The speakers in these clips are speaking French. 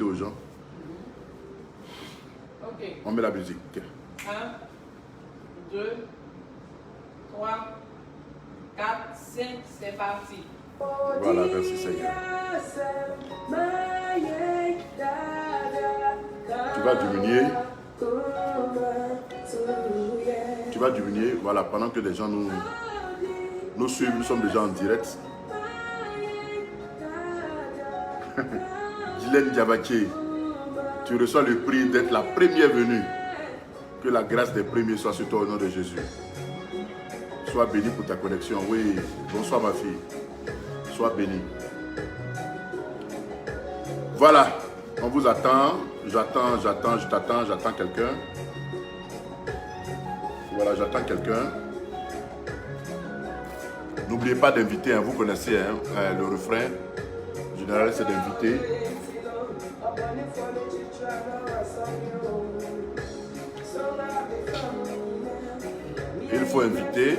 inviter aux gens. Ok. On met la musique. 1, 2, 3, 4, 5, c'est parti. Voilà, merci Seigneur. Tu vas diminuer. Tu vas diminuer, voilà, pendant que les gens nous suivent, nous sommes déjà en direct. Guylaine Diabaké, tu reçois le prix d'être la première venue. Que la grâce des premiers soit sur toi au nom de Jésus. Sois béni pour ta connexion. Oui, bonsoir ma fille. Sois béni. Voilà, on vous attend. J'attends quelqu'un. Voilà, j'attends quelqu'un. N'oubliez pas d'inviter, hein, vous connaissez hein, le refrain. En général, c'est d'inviter. Il faut inviter.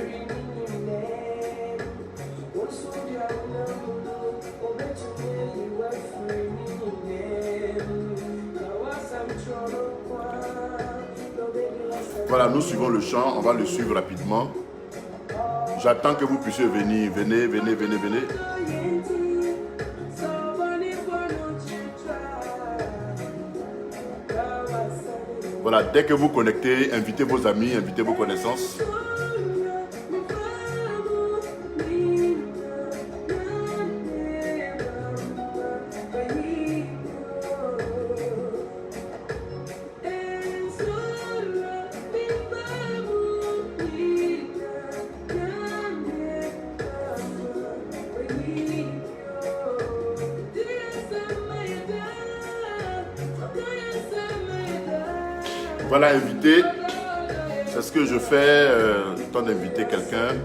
Voilà, nous suivons le chant, on va le suivre rapidement. J'attends que vous puissiez venir. Venez. Voilà, dès que vous connectez, invitez vos amis, invitez vos connaissances. Voilà, inviter. C'est ce que je fais, le temps d'inviter quelqu'un.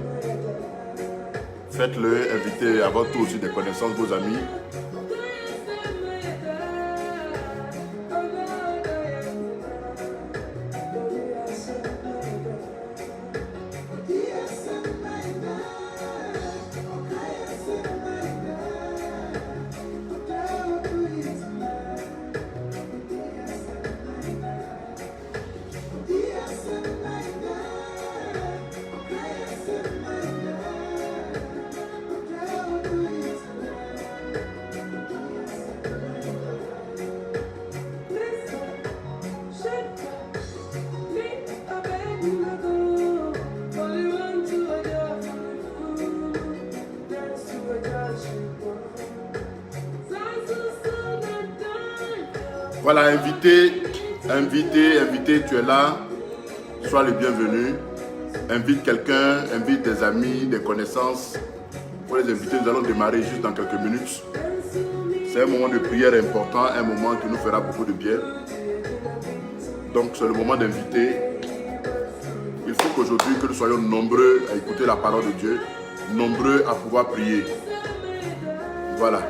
Faites-le, invitez avant tout aussi des connaissances, vos amis. Voilà, invité, tu es là, sois le bienvenu. Invite quelqu'un, invite des amis, des connaissances. Pour les inviter, nous allons démarrer juste dans quelques minutes. C'est un moment de prière important, un moment qui nous fera beaucoup de bien. Donc c'est le moment d'inviter. Il faut qu'aujourd'hui, que nous soyons nombreux à écouter la parole de Dieu, nombreux à pouvoir prier. Voilà.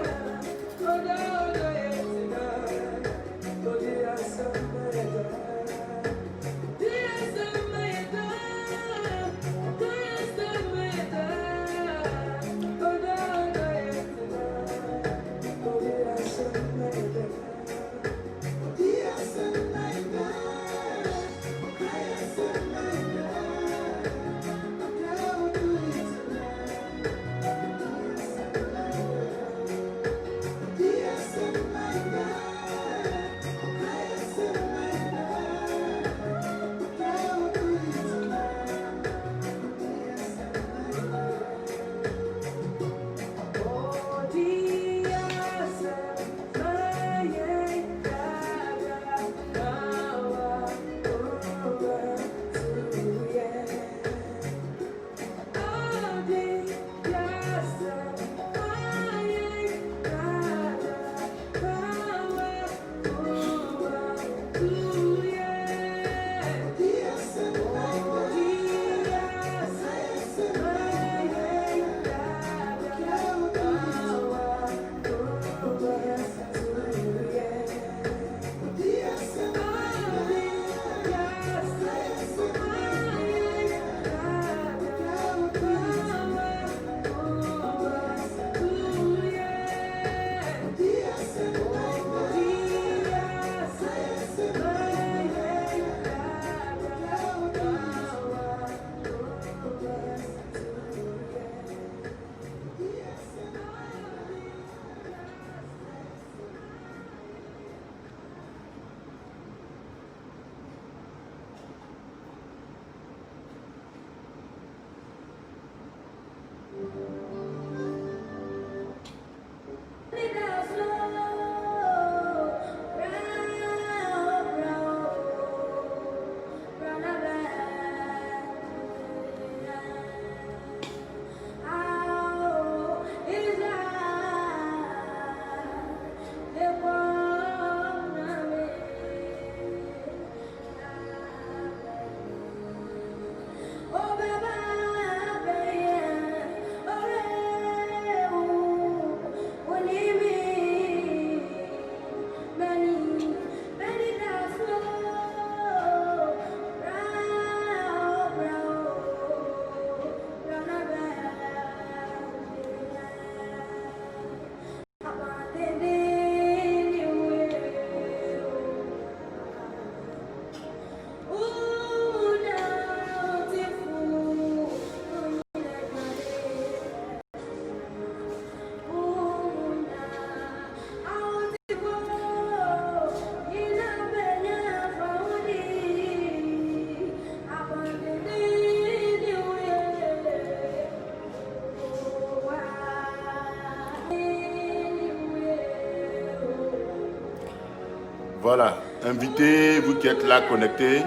Voilà, invitez, vous qui êtes là connectés.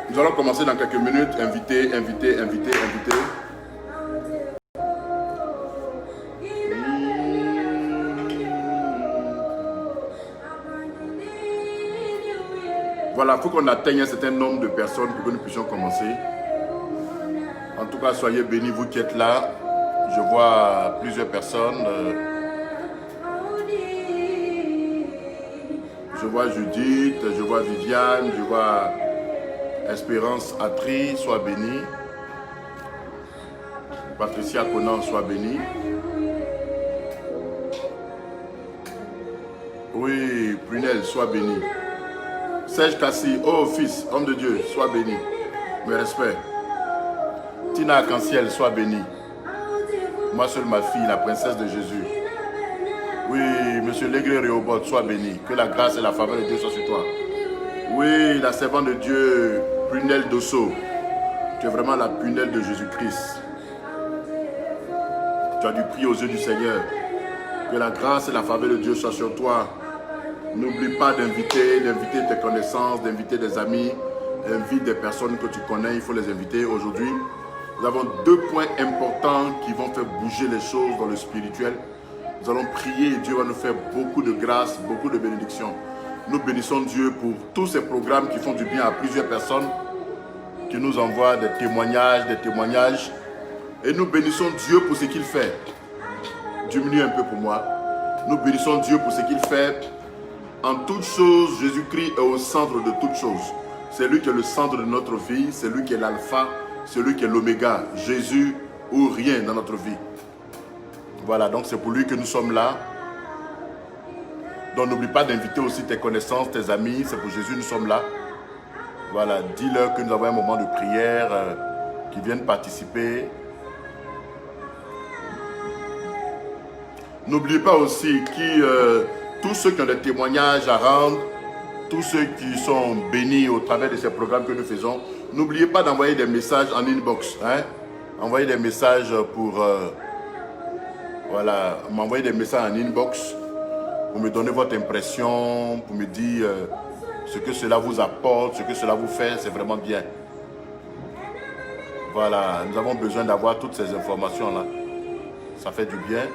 Nous allons commencer dans quelques minutes. Invitez, invitez, invitez, invitez. Voilà, il faut qu'on atteigne un certain nombre de personnes pour que nous puissions commencer. En tout cas, soyez bénis, vous qui êtes là. Je vois plusieurs personnes. Je vois Judith, je vois Viviane, je vois Espérance Atri, sois bénie. Patricia Conan, sois bénie. Oui, Prunel, sois bénie. Serge Kassi, oh fils, homme de Dieu, sois béni. Mes respects. Tina Arc-en-Ciel, sois bénie. Moi seule ma fille, la princesse de Jésus. Oui, monsieur Légré Réobot, sois béni. Que la grâce et la faveur de Dieu soient sur toi. Oui, la servante de Dieu, Prunelle Dosso. Tu es vraiment la prunelle de Jésus-Christ. Tu as dû prier aux yeux du Seigneur. Que la grâce et la faveur de Dieu soient sur toi. N'oublie pas d'inviter tes connaissances, d'inviter des amis. Invite des personnes que tu connais, il faut les inviter. Aujourd'hui, nous avons 2 points importants qui vont faire bouger les choses dans le spirituel. Nous allons prier et Dieu va nous faire beaucoup de grâce, beaucoup de bénédictions. Nous bénissons Dieu pour tous ces programmes qui font du bien à plusieurs personnes, qui nous envoient des témoignages. Et nous bénissons Dieu pour ce qu'il fait. Diminue un peu pour moi. Nous bénissons Dieu pour ce qu'il fait. En toutes choses, Jésus-Christ est au centre de toutes choses. C'est lui qui est le centre de notre vie, c'est lui qui est l'alpha, c'est lui qui est l'oméga. Jésus ou rien dans notre vie. Voilà, donc c'est pour lui que nous sommes là. Donc n'oublie pas d'inviter aussi tes connaissances, tes amis, c'est pour Jésus que nous sommes là. Voilà, dis-leur que nous avons un moment de prière, qu'ils viennent participer. N'oubliez pas aussi que tous ceux qui ont des témoignages à rendre, tous ceux qui sont bénis au travers de ces programmes que nous faisons, n'oubliez pas d'envoyer des messages en inbox. Hein? Envoyez des messages pour... voilà, m'envoyer des messages en inbox pour me donner votre impression, pour me dire ce que cela vous apporte, ce que cela vous fait, c'est vraiment bien. Voilà, nous avons besoin d'avoir toutes ces informations-là. Ça fait du bien.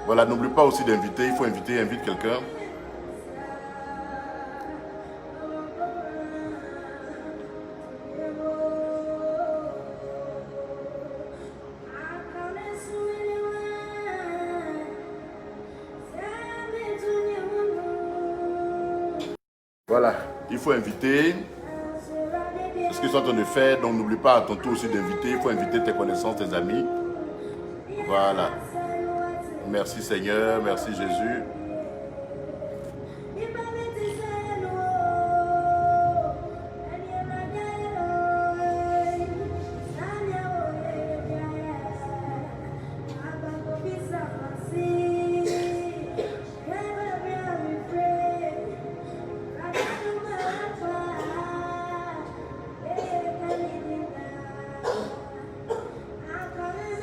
Voilà, n'oublie pas aussi d'inviter, il faut invite quelqu'un. Voilà, il faut inviter. C'est ce qu'ils sont en train de faire, donc n'oublie pas à ton tour aussi d'inviter, il faut inviter tes connaissances, tes amis. Voilà. Merci Seigneur, merci Jésus.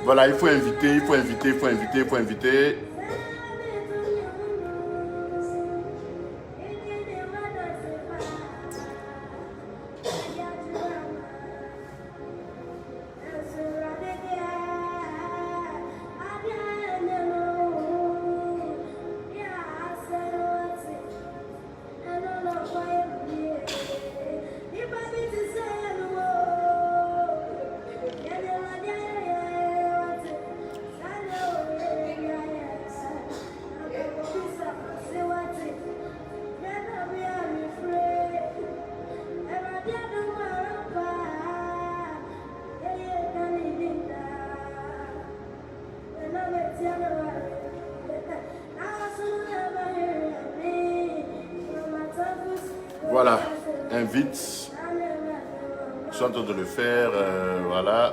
Voilà, il faut inviter, il faut inviter, il faut inviter, il faut inviter. Voilà, invite. Je suis en train de le faire. Voilà.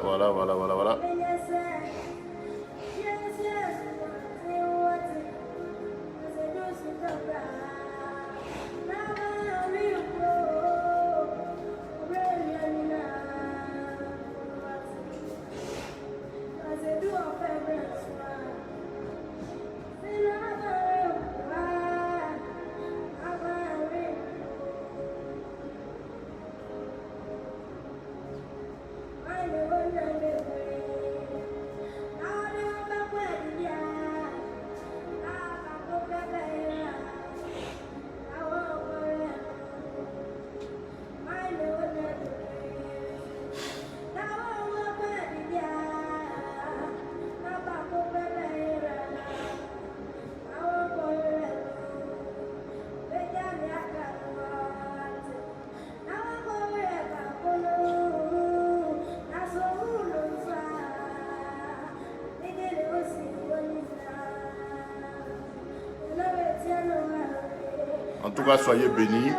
tout cas, soyez bénis.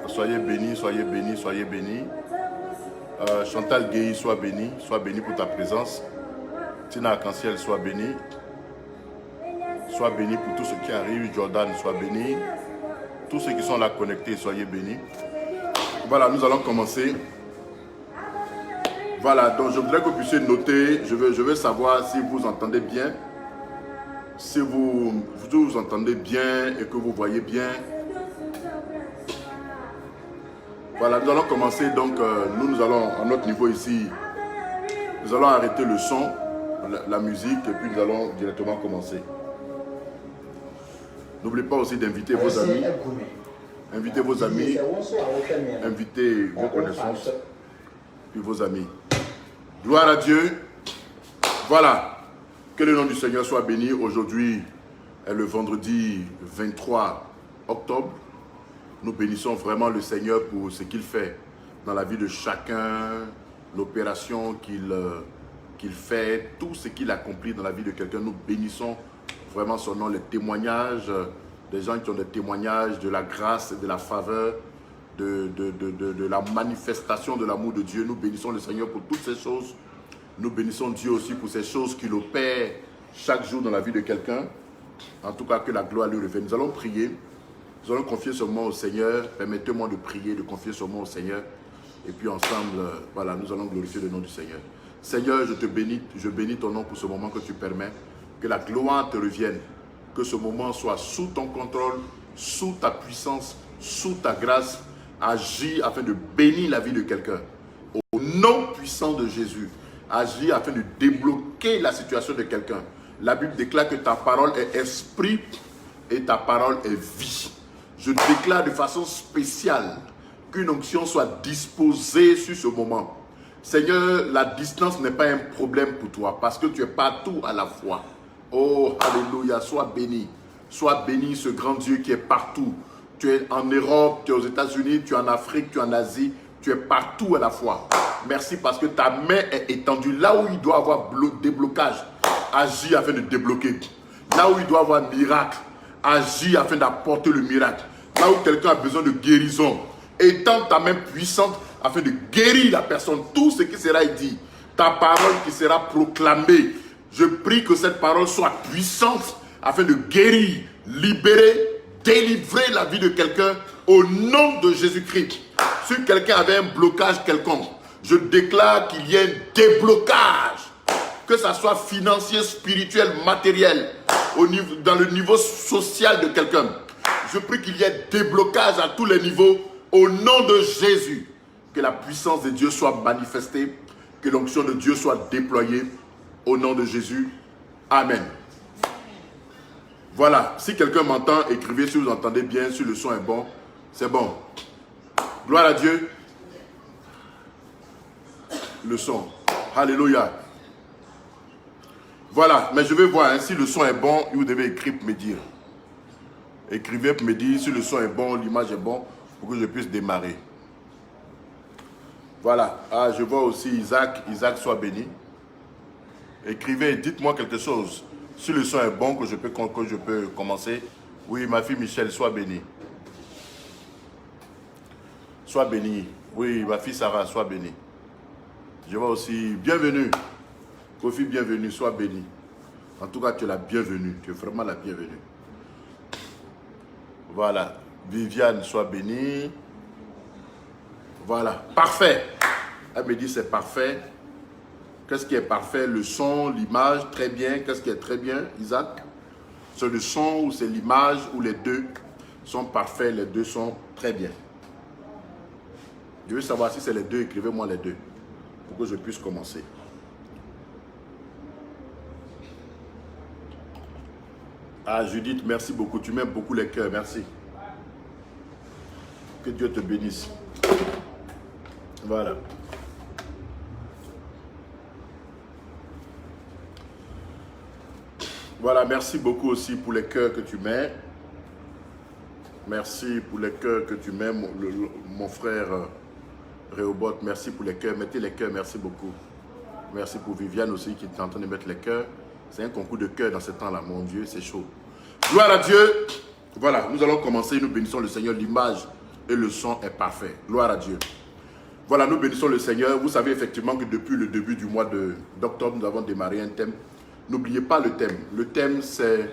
Soyez bénis, soyez bénis, soyez bénis. Chantal Gueye, sois béni pour ta présence. Tina Arc-en-Ciel, sois béni. Sois béni pour tout ce qui arrive. Jordan, sois béni. Tous ceux qui sont là connectés, soyez bénis. Voilà, nous allons commencer. Voilà, donc je voudrais que vous puissiez noter. Je veux savoir si vous entendez bien. Si vous entendez bien et que vous voyez bien. Voilà, nous allons commencer. Donc, nous allons, à notre niveau ici, nous allons arrêter le son, la musique, et puis nous allons directement commencer. N'oubliez pas aussi d'inviter vos amis. Invitez vos amis. Invitez vos connaissances. Puis vos amis. Gloire à Dieu. Voilà. Que le nom du Seigneur soit béni. Aujourd'hui est le vendredi 23 octobre. Nous bénissons vraiment le Seigneur pour ce qu'il fait dans la vie de chacun, l'opération qu'il fait, tout ce qu'il accomplit dans la vie de quelqu'un. Nous bénissons vraiment son nom, les témoignages, des gens qui ont des témoignages de la grâce et de la faveur, de la manifestation de l'amour de Dieu. Nous bénissons le Seigneur pour toutes ces choses. Nous bénissons Dieu aussi pour ces choses qu'il opère chaque jour dans la vie de quelqu'un. En tout cas, que la gloire lui revienne. Nous allons prier. Nous allons confier ce moment au Seigneur. Permettez-moi de prier, de confier ce moment au Seigneur. Et puis ensemble, voilà, nous allons glorifier le nom du Seigneur. Seigneur, je bénis ton nom pour ce moment que tu permets. Que la gloire te revienne. Que ce moment soit sous ton contrôle, sous ta puissance, sous ta grâce. Agis afin de bénir la vie de quelqu'un. Au nom puissant de Jésus. Agis afin de débloquer la situation de quelqu'un. La Bible déclare que ta parole est esprit et ta parole est vie. Je déclare de façon spéciale qu'une onction soit disposée sur ce moment. Seigneur, la distance n'est pas un problème pour toi parce que tu es partout à la fois. Oh, alléluia, sois béni. Sois béni ce grand Dieu qui est partout. Tu es en Europe, tu es aux États-Unis, tu es en Afrique, tu es en Asie. Tu es partout à la fois. Merci parce que ta main est étendue. Là où il doit y avoir déblocage, agis afin de débloquer. Là où il doit y avoir miracle, agis afin d'apporter le miracle. Là où quelqu'un a besoin de guérison, étends ta main puissante afin de guérir la personne. Tout ce qui sera dit, ta parole qui sera proclamée, je prie que cette parole soit puissante afin de guérir, libérer, délivrer la vie de quelqu'un au nom de Jésus-Christ. Si quelqu'un avait un blocage quelconque, je déclare qu'il y ait un déblocage, que ça soit financier, spirituel, matériel, dans le niveau social de quelqu'un. Je prie qu'il y ait déblocage à tous les niveaux au nom de Jésus. Que la puissance de Dieu soit manifestée, que l'onction de Dieu soit déployée au nom de Jésus. Amen. Voilà, si quelqu'un m'entend, écrivez si vous entendez bien, si le son est bon, c'est bon. Gloire à Dieu. Le son. Alléluia. Voilà, mais je vais voir hein, si le son est bon, vous devez écrire pour me dire. Écrivez pour me dire si le son est bon, l'image est bon, pour que je puisse démarrer. Voilà. Ah, je vois aussi Isaac. Isaac, sois béni. Écrivez, dites-moi quelque chose. Si le son est bon, que je peux commencer. Oui, ma fille Michel, sois bénie. Sois bénie. Oui, ma fille Sarah, sois bénie. Je vois aussi, bienvenue. Kofi, bienvenue, sois bénie. En tout cas, tu es la bienvenue. Tu es vraiment la bienvenue. Voilà. Viviane, sois bénie. Voilà. Parfait. Elle me dit c'est parfait. Qu'est-ce qui est parfait? Le son, l'image, très bien. Qu'est-ce qui est très bien, Isaac? C'est le son ou c'est l'image ou les deux sont parfaits, les deux sont très bien. Je veux savoir si c'est les deux, écrivez-moi les deux pour que je puisse commencer. Ah Judith, merci beaucoup, tu m'aimes beaucoup les cœurs, merci. Que Dieu te bénisse. Voilà. Voilà, merci beaucoup aussi pour les cœurs que tu mets. Merci pour les cœurs que tu mets, mon frère Réobot, merci pour les cœurs. Mettez les cœurs, merci beaucoup. Merci pour Viviane aussi qui est en train de mettre les cœurs. C'est un concours de cœurs dans ce temps-là, mon Dieu, c'est chaud. Gloire à Dieu. Voilà, nous allons commencer, nous bénissons le Seigneur, l'image et le son est parfait. Gloire à Dieu. Voilà, nous bénissons le Seigneur. Vous savez effectivement que depuis le début du mois d'octobre, nous avons démarré un thème. N'oubliez pas le thème. Le thème, c'est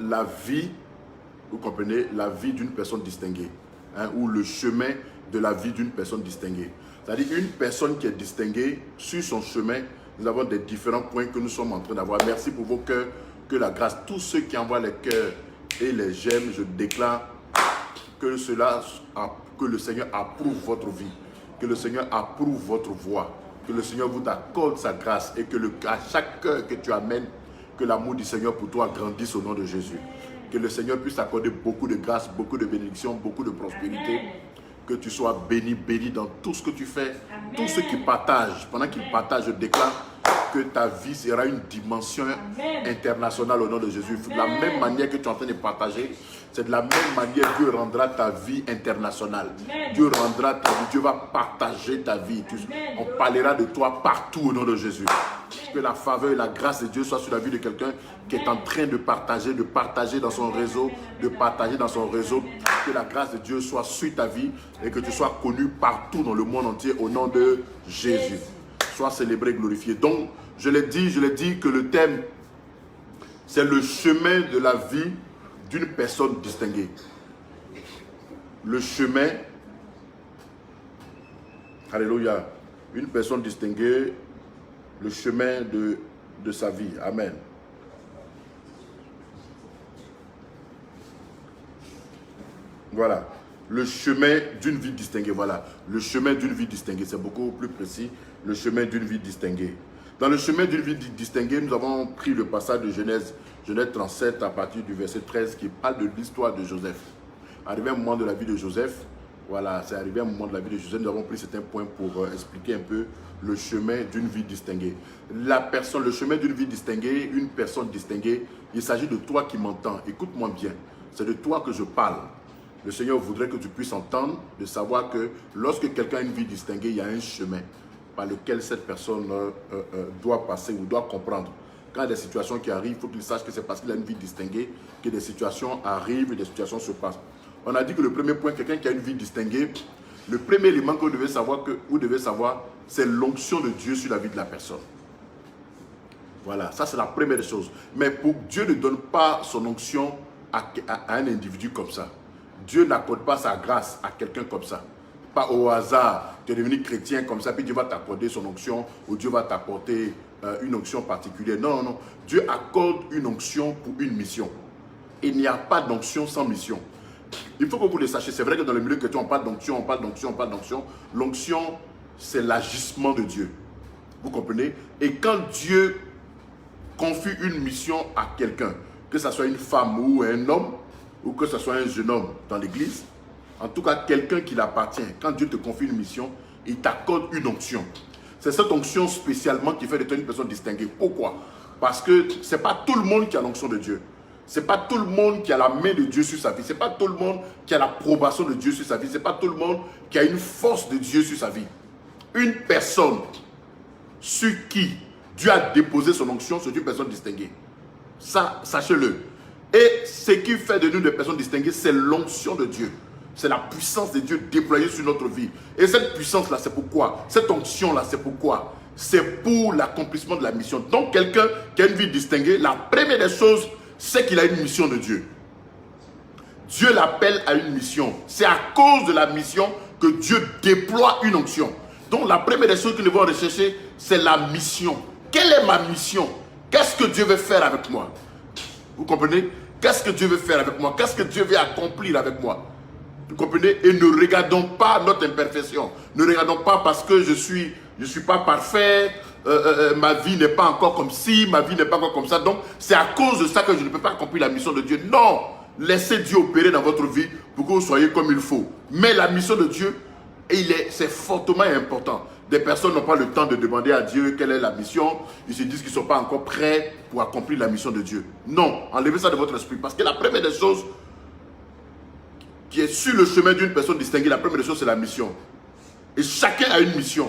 la vie, vous comprenez, la vie d'une personne distinguée. Hein, ou le chemin de la vie d'une personne distinguée. C'est-à-dire une personne qui est distinguée, sur son chemin, nous avons des différents points que nous sommes en train d'avoir. Merci pour vos cœurs, que la grâce, tous ceux qui envoient les cœurs et les j'aime, je déclare que le Seigneur approuve votre vie, que le Seigneur approuve votre voix, que le Seigneur vous accorde sa grâce et que à chaque cœur que tu amènes, que l'amour du Seigneur pour toi grandisse au nom de Jésus. Que le Seigneur puisse accorder beaucoup de grâce, beaucoup de bénédictions, beaucoup de prospérité. Amen. Que tu sois béni, béni dans tout ce que tu fais. Amen. Tous ceux qui partagent, pendant qu'ils partagent, je déclare que ta vie sera une dimension internationale au nom de Jésus. De la même manière que tu es en train de partager, c'est de la même manière que Dieu rendra ta vie internationale. Amen. Dieu rendra ta vie, Dieu va partager ta vie. On parlera de toi partout au nom de Jésus. Que la faveur et la grâce de Dieu soient sur la vie de quelqu'un qui est en train de partager dans son réseau, Que la grâce de Dieu soit sur ta vie et que tu sois connu partout dans le monde entier au nom de Jésus. Sois célébré, glorifié. Donc, je l'ai dit que le thème, c'est le chemin de la vie d'une personne distinguée. Le chemin, alléluia, une personne distinguée, le chemin de sa vie. Amen. Voilà. Le chemin d'une vie distinguée. Voilà. Le chemin d'une vie distinguée. C'est beaucoup plus précis. Le chemin d'une vie distinguée. Dans le chemin d'une vie distinguée, nous avons pris le passage de Genèse 37 à partir du verset 13 qui parle de l'histoire de Joseph. Arrivé un moment de la vie de Joseph, voilà, c'est arrivé un moment de la vie de Joseph, nous avons pris certains points pour expliquer un peu le chemin d'une vie distinguée. Le chemin d'une vie distinguée, une personne distinguée, il s'agit de toi qui m'entends. Écoute-moi bien, c'est de toi que je parle. Le Seigneur voudrait que tu puisses entendre, de savoir que lorsque quelqu'un a une vie distinguée, il y a un chemin par lequel cette personne doit passer ou doit comprendre. Quand il y a des situations qui arrivent, il faut qu'il sache que c'est parce qu'il a une vie distinguée que des situations arrivent et des situations se passent. On a dit que le premier point, quelqu'un qui a une vie distinguée, le premier élément que vous devez savoir, c'est l'onction de Dieu sur la vie de la personne. Voilà, ça c'est la première chose. Mais pour Dieu ne donne pas son onction à un individu comme ça. Dieu n'accorde pas sa grâce à quelqu'un comme ça. Pas au hasard, tu es devenu chrétien comme ça, puis Dieu va t'accorder son onction ou Dieu va t'apporter une onction particulière. Non, non, Dieu accorde une onction pour une mission. Il n'y a pas d'onction sans mission. Il faut que vous le sachiez. C'est vrai que dans le milieu chrétien, on parle d'onction, on parle d'onction, on parle d'onction. L'onction, c'est l'agissement de Dieu. Vous comprenez? Et quand Dieu confie une mission à quelqu'un, que ce soit une femme ou un homme, ou que ce soit un jeune homme dans l'église, en tout cas quelqu'un qui l'appartient, quand Dieu te confie une mission, il t'accorde une onction. C'est cette onction spécialement qui fait de toi une personne distinguée. Pourquoi? Parce que ce n'est pas tout le monde qui a l'onction de Dieu. Ce n'est pas tout le monde qui a la main de Dieu sur sa vie. Ce n'est pas tout le monde qui a l'approbation de Dieu sur sa vie. Ce n'est pas tout le monde qui a une force de Dieu sur sa vie. Une personne sur qui Dieu a déposé son onction, c'est une personne distinguée. Ça, sachez-le. Et ce qui fait de nous des personnes distinguées, c'est l'onction de Dieu. C'est la puissance de Dieu déployée sur notre vie. Et cette puissance-là, c'est pourquoi? Cette onction-là, c'est pourquoi? C'est pour l'accomplissement de la mission. Donc, quelqu'un qui a une vie distinguée, la première des choses, c'est qu'il a une mission de Dieu. Dieu l'appelle à une mission. C'est à cause de la mission que Dieu déploie une onction. Donc, la première des choses que nous devons rechercher, c'est la mission. Quelle est ma mission? Qu'est-ce que Dieu veut faire avec moi? Vous comprenez? Qu'est-ce que Dieu veut faire avec moi? Qu'est-ce que Dieu veut accomplir avec moi? Vous comprenez? Et ne regardons pas notre imperfection. Ne regardons pas parce que je suis pas parfait, ma vie n'est pas encore comme ci, ma vie n'est pas encore comme ça. Donc, c'est à cause de ça que je ne peux pas accomplir la mission de Dieu. Non! Laissez Dieu opérer dans votre vie pour que vous soyez comme il faut. Mais la mission de Dieu, c'est fortement important. Des personnes n'ont pas le temps de demander à Dieu quelle est la mission. Ils se disent qu'ils ne sont pas encore prêts pour accomplir la mission de Dieu. Non, enlevez ça de votre esprit. Parce que la première des choses qui est sur le chemin d'une personne distinguée, la première des choses, c'est la mission. Et chacun a une mission.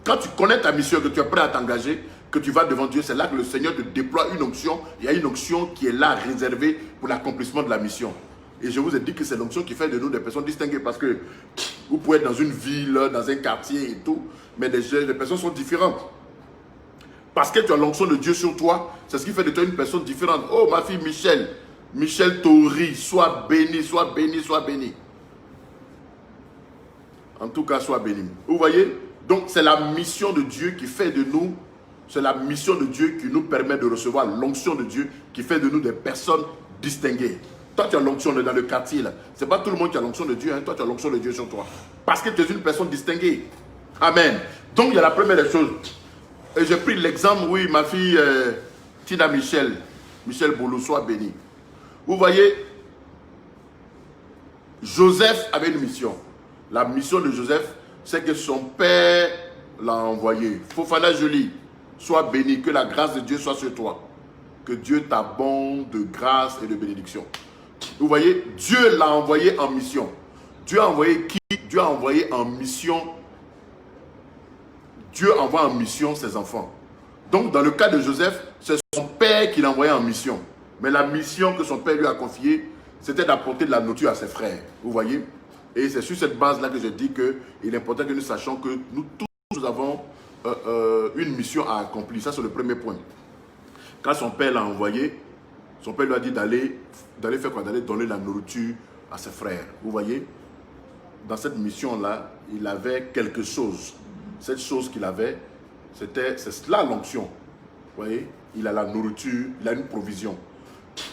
Quand tu connais ta mission, que tu es prêt à t'engager, que tu vas devant Dieu, c'est là que le Seigneur te déploie une onction. Il y a une onction qui est là, réservée pour l'accomplissement de la mission. Et je vous ai dit que c'est l'onction qui fait de nous des personnes distinguées, parce que vous pouvez être dans une ville, dans un quartier et tout, mais les personnes sont différentes. Parce que tu as l'onction de Dieu sur toi, c'est ce qui fait de toi une personne différente. Oh, ma fille Michel, Michel Tori, sois béni, sois béni, sois béni. En tout cas, sois béni. Vous voyez? Donc, c'est la mission de Dieu qui fait de nous, c'est la mission de Dieu qui nous permet de recevoir l'onction de Dieu, qui fait de nous des personnes distinguées. Toi, tu as l'onction dans le quartier, là. Ce n'est pas tout le monde qui a l'onction de Dieu, hein. Toi, tu as l'onction de Dieu sur toi. Parce que tu es une personne distinguée. Amen. Donc, il y a la première des choses. Et j'ai pris l'exemple, oui, ma fille Tina Michel Boulou, soit bénie. Vous voyez, Joseph avait une mission. La mission de Joseph, c'est que son père l'a envoyé. Fofana Jolie, sois béni, que la grâce de Dieu soit sur toi. Que Dieu t'abonde de grâce et de bénédiction. Vous voyez, Dieu l'a envoyé en mission. Dieu a envoyé qui? Dieu a envoyé en mission. Dieu envoie en mission ses enfants. Donc, dans le cas de Joseph, c'est son père qui l'a envoyé en mission. Mais la mission que son père lui a confiée, c'était d'apporter de la nourriture à ses frères. Vous voyez? Et c'est sur cette base-là que je dis qu'il est important que nous sachions que nous tous avons une mission à accomplir. Ça, c'est le premier point. Quand son père l'a envoyé, son père lui a dit d'aller faire quoi? D'aller donner la nourriture à ses frères. Vous voyez? Dans cette mission-là, il avait quelque chose. Cette chose qu'il avait, c'est cela l'onction. Vous voyez? Il a la nourriture, il a une provision.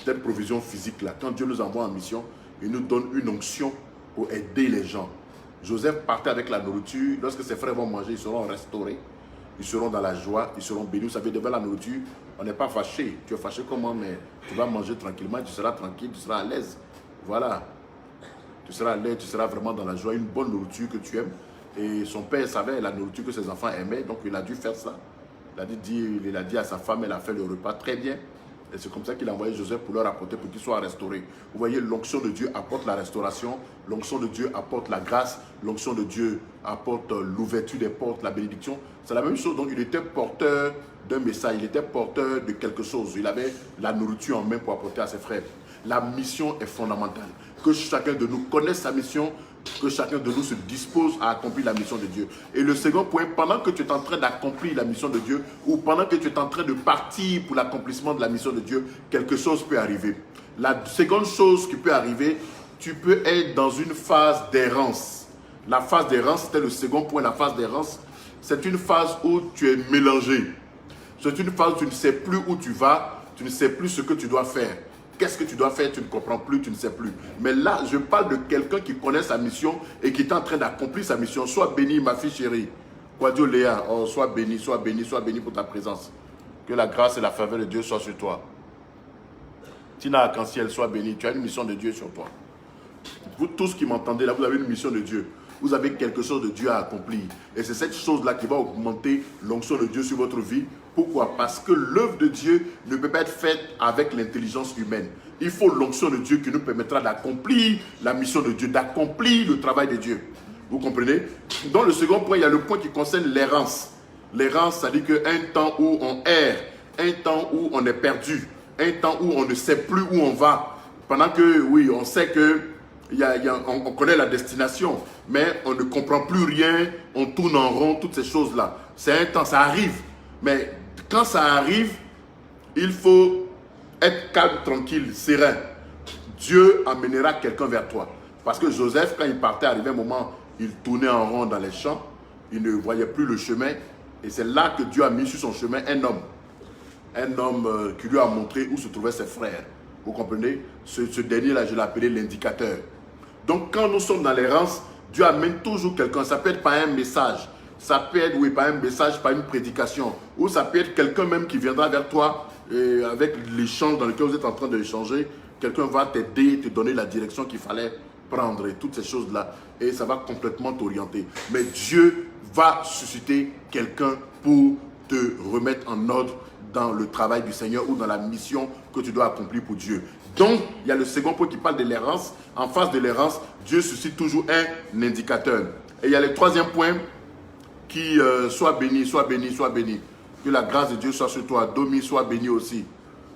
Cette provision physique-là. Quand Dieu nous envoie en mission, il nous donne une onction pour aider les gens. Joseph partait avec la nourriture. Lorsque ses frères vont manger, ils seront restaurés. Ils seront dans la joie, ils seront bénis. Vous savez, devant la nourriture, on n'est pas fâché. Tu es fâché comment? Mais tu vas manger tranquillement, tu seras tranquille, tu seras à l'aise. Voilà. Tu seras à l'aise, tu seras vraiment dans la joie. Une bonne nourriture que tu aimes. Et son père savait la nourriture que ses enfants aimaient, donc il a dû faire ça. Il a dit à sa femme, elle a fait le repas très bien. Et c'est comme ça qu'il a envoyé Joseph pour leur apporter, pour qu'ils soient restaurés. Vous voyez, l'onction de Dieu apporte la restauration, l'onction de Dieu apporte la grâce, l'onction de Dieu apporte l'ouverture des portes, la bénédiction. C'est la même chose, donc il était porteur d'un message, il était porteur de quelque chose. Il avait la nourriture en main pour apporter à ses frères. La mission est fondamentale. Que chacun de nous connaisse sa mission, que chacun de nous se dispose à accomplir la mission de Dieu. Et le second point, pendant que tu es en train d'accomplir la mission de Dieu, ou pendant que tu es en train de partir pour l'accomplissement de la mission de Dieu, quelque chose peut arriver. La seconde chose qui peut arriver, tu peux être dans une phase d'errance. La phase d'errance, c'était le second point, la phase d'errance. C'est une phase où tu es mélangé. C'est une phase où tu ne sais plus où tu vas, tu ne sais plus ce que tu dois faire. Qu'est-ce que tu dois faire? Tu ne comprends plus, tu ne sais plus. Mais là, je parle de quelqu'un qui connaît sa mission et qui est en train d'accomplir sa mission. Sois béni, ma fille chérie. Quadio Léa, oh, sois béni pour ta présence. Que la grâce et la faveur de Dieu soient sur toi. Tina Arc-en-Ciel, sois béni. Tu as une mission de Dieu sur toi. Vous tous qui m'entendez là, vous avez une mission de Dieu. Vous avez quelque chose de Dieu à accomplir. Et c'est cette chose-là qui va augmenter l'onction de Dieu sur votre vie. Pourquoi? Parce que l'œuvre de Dieu ne peut pas être faite avec l'intelligence humaine. Il faut l'onction de Dieu qui nous permettra d'accomplir la mission de Dieu, d'accomplir le travail de Dieu. Vous comprenez? Dans le second point, il y a le point qui concerne l'errance. L'errance, ça dit qu'un temps où on erre, un temps où on est perdu, un temps où on ne sait plus où on va. Pendant que, oui, on sait que on connaît la destination, mais on ne comprend plus rien, on tourne en rond, toutes ces choses-là. C'est un temps, ça arrive. Mais quand ça arrive, il faut être calme, tranquille, serein. Dieu amènera quelqu'un vers toi. Parce que Joseph, quand il partait, arrivé un moment, il tournait en rond dans les champs, il ne voyait plus le chemin. Et c'est là que Dieu a mis sur son chemin un homme. Un homme qui lui a montré où se trouvaient ses frères. Vous comprenez? Ce dernier-là, je l'appelais l'indicateur. Donc, quand nous sommes dans l'errance, Dieu amène toujours quelqu'un. Ça peut être par un message. Ça peut être, oui, par un message, par une prédication. Ou ça peut être quelqu'un même qui viendra vers toi avec l'échange dans lequel vous êtes en train d'échanger. Quelqu'un va t'aider, te donner la direction qu'il fallait prendre et toutes ces choses-là. Et ça va complètement t'orienter. Mais Dieu va susciter quelqu'un pour te remettre en ordre dans le travail du Seigneur ou dans la mission que tu dois accomplir pour Dieu. Donc, il y a le second point qui parle de l'errance. En face de l'errance, Dieu suscite toujours un indicateur. Et il y a le troisième point qui soit béni, soit béni, soit béni. Que la grâce de Dieu soit sur toi. Domi, sois béni aussi.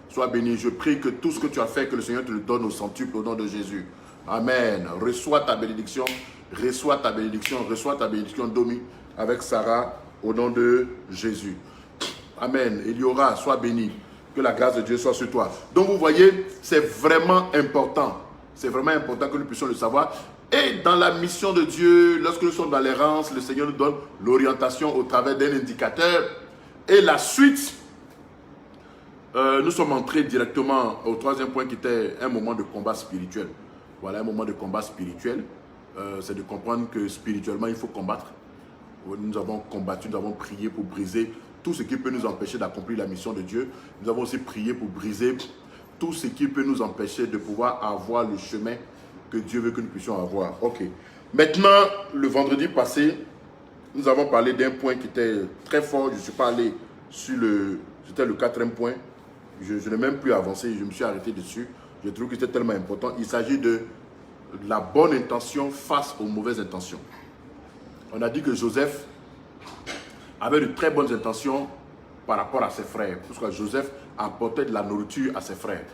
Sois béni. Je prie que tout ce que tu as fait, que le Seigneur te le donne au centuple au nom de Jésus. Amen. Reçois ta bénédiction. Reçois ta bénédiction. Reçois ta bénédiction, Domi, avec Sarah, au nom de Jésus. Amen. Eliora, sois béni. Que la grâce de Dieu soit sur toi. Donc vous voyez, c'est vraiment important. C'est vraiment important que nous puissions le savoir. Et dans la mission de Dieu, lorsque nous sommes dans l'errance, le Seigneur nous donne l'orientation au travers d'un indicateur. Et la suite, nous sommes entrés directement au troisième point qui était un moment de combat spirituel. Voilà, un moment de combat spirituel. C'est de comprendre que spirituellement, il faut combattre. Nous avons combattu, nous avons prié pour briser tout ce qui peut nous empêcher d'accomplir la mission de Dieu. Nous avons aussi prié pour briser tout ce qui peut nous empêcher de pouvoir avoir le chemin que Dieu veut que nous puissions avoir. Ok. Maintenant, le vendredi passé, nous avons parlé d'un point qui était très fort. Je ne suis pas allé sur c'était le quatrième point. Je n'ai même plus avancé, je me suis arrêté dessus. Je trouve que c'était tellement important. Il s'agit de la bonne intention face aux mauvaises intentions. On a dit que Joseph avait de très bonnes intentions par rapport à ses frères. Parce que Joseph apportait de la nourriture à ses frères.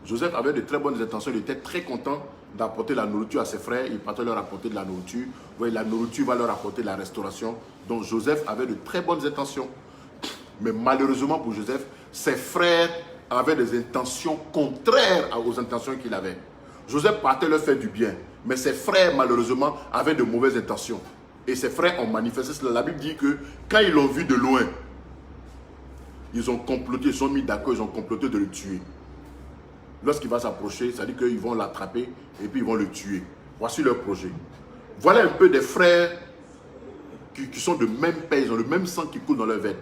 Joseph avait de très bonnes intentions. Il était très content d'apporter la nourriture à ses frères. Il partait leur apporter de la nourriture. Vous voyez, la nourriture va leur apporter de la restauration. Donc Joseph avait de très bonnes intentions. Mais malheureusement pour Joseph, ses frères avaient des intentions contraires aux intentions qu'il avait. Joseph partait leur faire du bien. Mais ses frères, malheureusement, avaient de mauvaises intentions. Et ses frères ont manifesté cela. La Bible dit que quand ils l'ont vu de loin, ils ont comploté, ils sont mis d'accord, ils ont comploté de le tuer. Lorsqu'il va s'approcher, ça dit qu'ils vont l'attraper et puis ils vont le tuer. Voici leur projet. Voilà un peu des frères qui sont de même père, ils ont le même sang qui coule dans leur veine.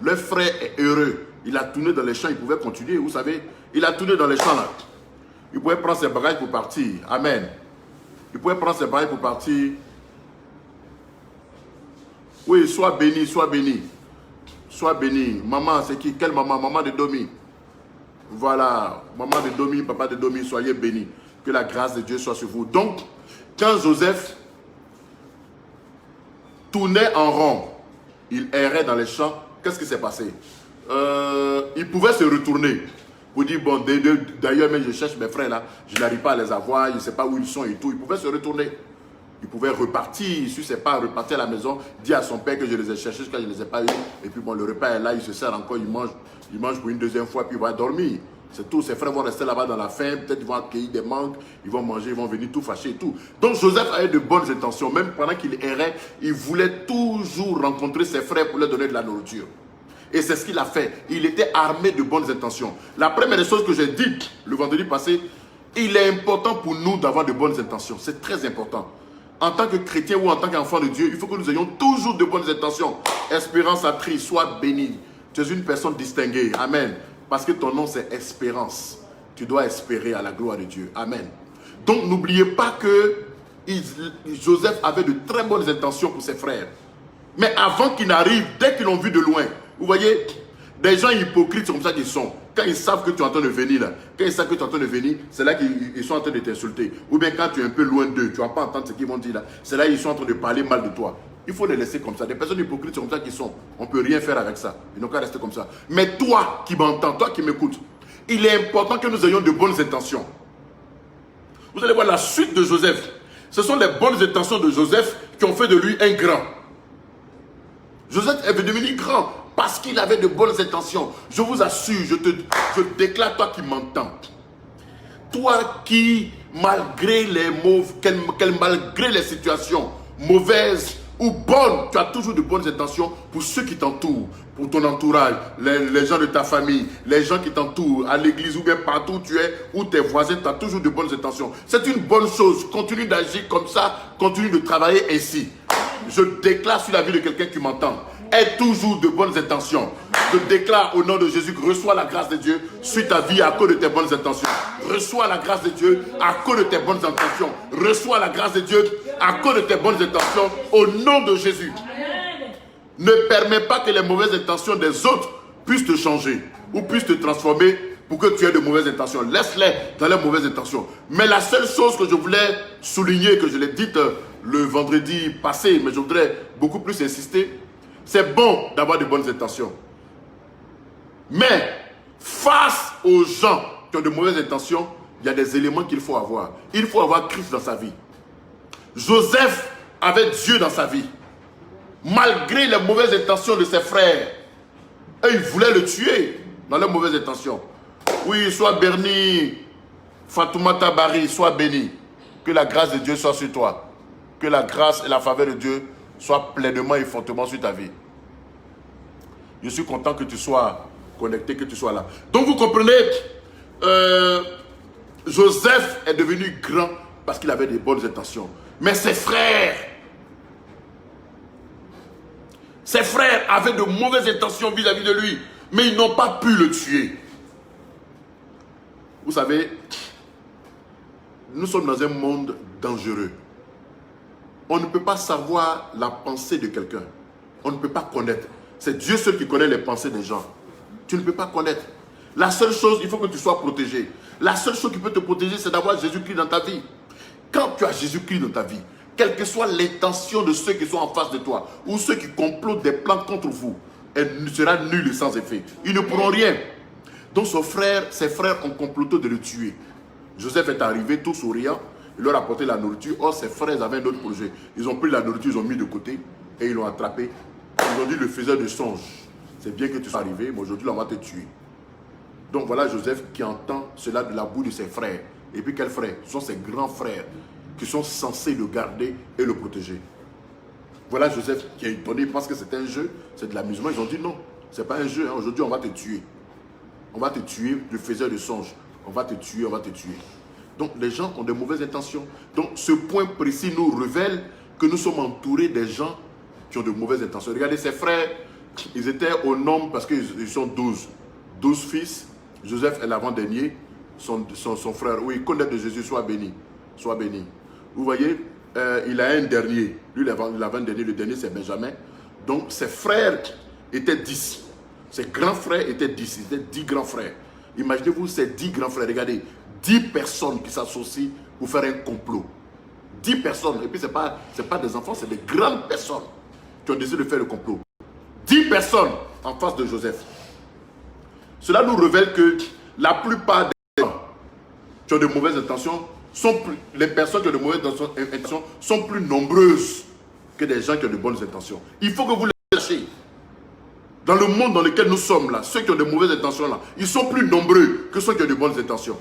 Leur frère est heureux. Il a tourné dans les champs, il pouvait continuer. Vous savez, il a tourné dans les champs là. Il pouvait prendre ses bagages pour partir. Amen. Il pouvait prendre ses bagages pour partir. Oui, sois béni, sois béni. Sois béni. Maman, c'est qui? Quelle maman? Maman de Domi. Voilà. Maman de Domi, papa de Domi, soyez bénis. Que la grâce de Dieu soit sur vous. Donc, quand Joseph tournait en rond, il errait dans les champs, qu'est-ce qui s'est passé? Il pouvait se retourner pour dire, bon, d'ailleurs, mais je cherche mes frères là, je n'arrive pas à les avoir, je ne sais pas où ils sont et tout. Il pouvait se retourner. Il pouvait repartir, si ce n'est pas repartir à la maison, dire à son père que je les ai cherchés jusqu'à ce que je ne les ai pas eu. Et puis bon, le repas est là, il se sert encore, il mange pour une deuxième fois, puis il va dormir. C'est tout, ses frères vont rester là-bas dans la faim, peut-être ils vont accueillir des manques, ils vont manger, ils vont venir tout fâcher et tout. Donc Joseph avait de bonnes intentions, même pendant qu'il errait, il voulait toujours rencontrer ses frères pour leur donner de la nourriture. Et c'est ce qu'il a fait. Il était armé de bonnes intentions. La première des choses que j'ai dites le vendredi passé, il est important pour nous d'avoir de bonnes intentions. C'est très important. En tant que chrétien ou en tant qu'enfant de Dieu, il faut que nous ayons toujours de bonnes intentions. Espérance Atri, sois béni. Tu es une personne distinguée. Amen. Parce que ton nom c'est Espérance. Tu dois espérer à la gloire de Dieu. Amen. Donc n'oubliez pas que Joseph avait de très bonnes intentions pour ses frères. Mais avant qu'ils n'arrivent, dès qu'ils l'ont vu de loin, vous voyez, des gens hypocrites, c'est comme ça qu'ils sont. Quand ils savent que tu es en train de venir là, quand ils savent que tu es en train de venir, c'est là qu'ils sont en train de t'insulter. Ou bien quand tu es un peu loin d'eux, tu ne vas pas entendre ce qu'ils vont dire là, c'est là qu'ils sont en train de parler mal de toi. Il faut les laisser comme ça. Des personnes hypocrites, c'est comme ça qu'ils sont. On ne peut rien faire avec ça. Ils n'ont qu'à rester comme ça. Mais toi qui m'entends, toi qui m'écoutes, il est important que nous ayons de bonnes intentions. Vous allez voir la suite de Joseph. Ce sont les bonnes intentions de Joseph qui ont fait de lui un grand. Joseph est devenu grand parce qu'il avait de bonnes intentions. Je vous assure, je déclare, toi qui m'entends, toi qui, malgré les malgré les situations mauvaises ou bonnes, tu as toujours de bonnes intentions pour ceux qui t'entourent, pour ton entourage, les gens de ta famille, les gens qui t'entourent, à l'église ou bien partout où tu es, ou tes voisins, tu as toujours de bonnes intentions. C'est une bonne chose. Continue d'agir comme ça, continue de travailler ainsi. Je déclare sur la vie de quelqu'un qui m'entend, aie toujours de bonnes intentions. Je déclare au nom de Jésus que reçois la grâce de Dieu sur ta vie à cause de tes bonnes intentions. Reçois la grâce de Dieu à cause de tes bonnes intentions. Reçois la grâce de Dieu à cause de tes bonnes intentions au nom de Jésus. Ne permets pas que les mauvaises intentions des autres puissent te changer ou puissent te transformer pour que tu aies de mauvaises intentions. Laisse-les dans les mauvaises intentions. Mais la seule chose que je voulais souligner, que je l'ai dite le vendredi passé, mais je voudrais beaucoup plus insister, c'est bon d'avoir de bonnes intentions. Mais face aux gens qui ont de mauvaises intentions, il y a des éléments qu'il faut avoir. Il faut avoir Christ dans sa vie. Joseph avait Dieu dans sa vie. Malgré les mauvaises intentions de ses frères. Et ils voulaient le tuer dans leurs mauvaises intentions. Oui, sois béni, Fatoumata Bari, sois béni. Que la grâce de Dieu soit sur toi. Que la grâce et la faveur de Dieu soient pleinement et fortement sur ta vie. Je suis content que tu sois connecté, que tu sois là. Donc vous comprenez, Joseph est devenu grand parce qu'il avait des bonnes intentions. Mais ses frères avaient de mauvaises intentions vis-à-vis de lui. Mais ils n'ont pas pu le tuer. Vous savez, nous sommes dans un monde dangereux. On ne peut pas savoir la pensée de quelqu'un. On ne peut pas connaître. C'est Dieu seul qui connaît les pensées des gens. Tu ne peux pas connaître. La seule chose, il faut que tu sois protégé. La seule chose qui peut te protéger, c'est d'avoir Jésus-Christ dans ta vie. Quand tu as Jésus-Christ dans ta vie, quelle que soit l'intention de ceux qui sont en face de toi, ou ceux qui complotent des plans contre vous, elle sera nulle et sans effet. Ils ne pourront rien. Donc ses frères ont comploté de le tuer. Joseph est arrivé tout souriant, il leur a apporté la nourriture. Or, ses frères avaient un autre projet. Ils ont pris la nourriture, ils ont mis de côté et ils l'ont attrapé. Ils ont dit, le faiseur de songe, c'est bien que tu sois arrivé, mais aujourd'hui, on va te tuer. Donc voilà Joseph qui entend cela de la bouche de ses frères. Et puis quels frères? Ce sont ses grands frères qui sont censés le garder et le protéger. Voilà Joseph qui est étonné parce que c'est un jeu, c'est de l'amusement. Ils ont dit non, c'est pas un jeu, hein. Aujourd'hui on va te tuer. On va te tuer, le faiseur de songe. On va te tuer, on va te tuer. Donc les gens ont de mauvaises intentions. Donc ce point précis nous révèle que nous sommes entourés des gens qui ont de mauvaises intentions. Regardez ses frères, ils étaient au nombre parce qu'ils sont 12. 12 fils. Joseph est l'avant-dernier. Son frère, oui, connaître de Jésus, soit béni. Soit béni. Vous voyez, il a un dernier. Lui, l'avant-dernier, le dernier, c'est Benjamin. Donc, ses frères étaient 10. Ses grands frères étaient 10. Ils étaient 10 grands frères. Imaginez-vous ces 10 grands frères. Regardez, 10 personnes qui s'associent pour faire un complot. 10 personnes. Et puis, ce n'est pas des enfants, c'est des grandes personnes qui ont décidé de faire le complot. 10 personnes en face de Joseph. Cela nous révèle que la plupart des gens qui ont de mauvaises intentions, les personnes qui ont de mauvaises intentions sont plus nombreuses que des gens qui ont de bonnes intentions. Il faut que vous les cherchiez. Dans le monde dans lequel nous sommes là, ceux qui ont de mauvaises intentions là, ils sont plus nombreux que ceux qui ont de bonnes intentions.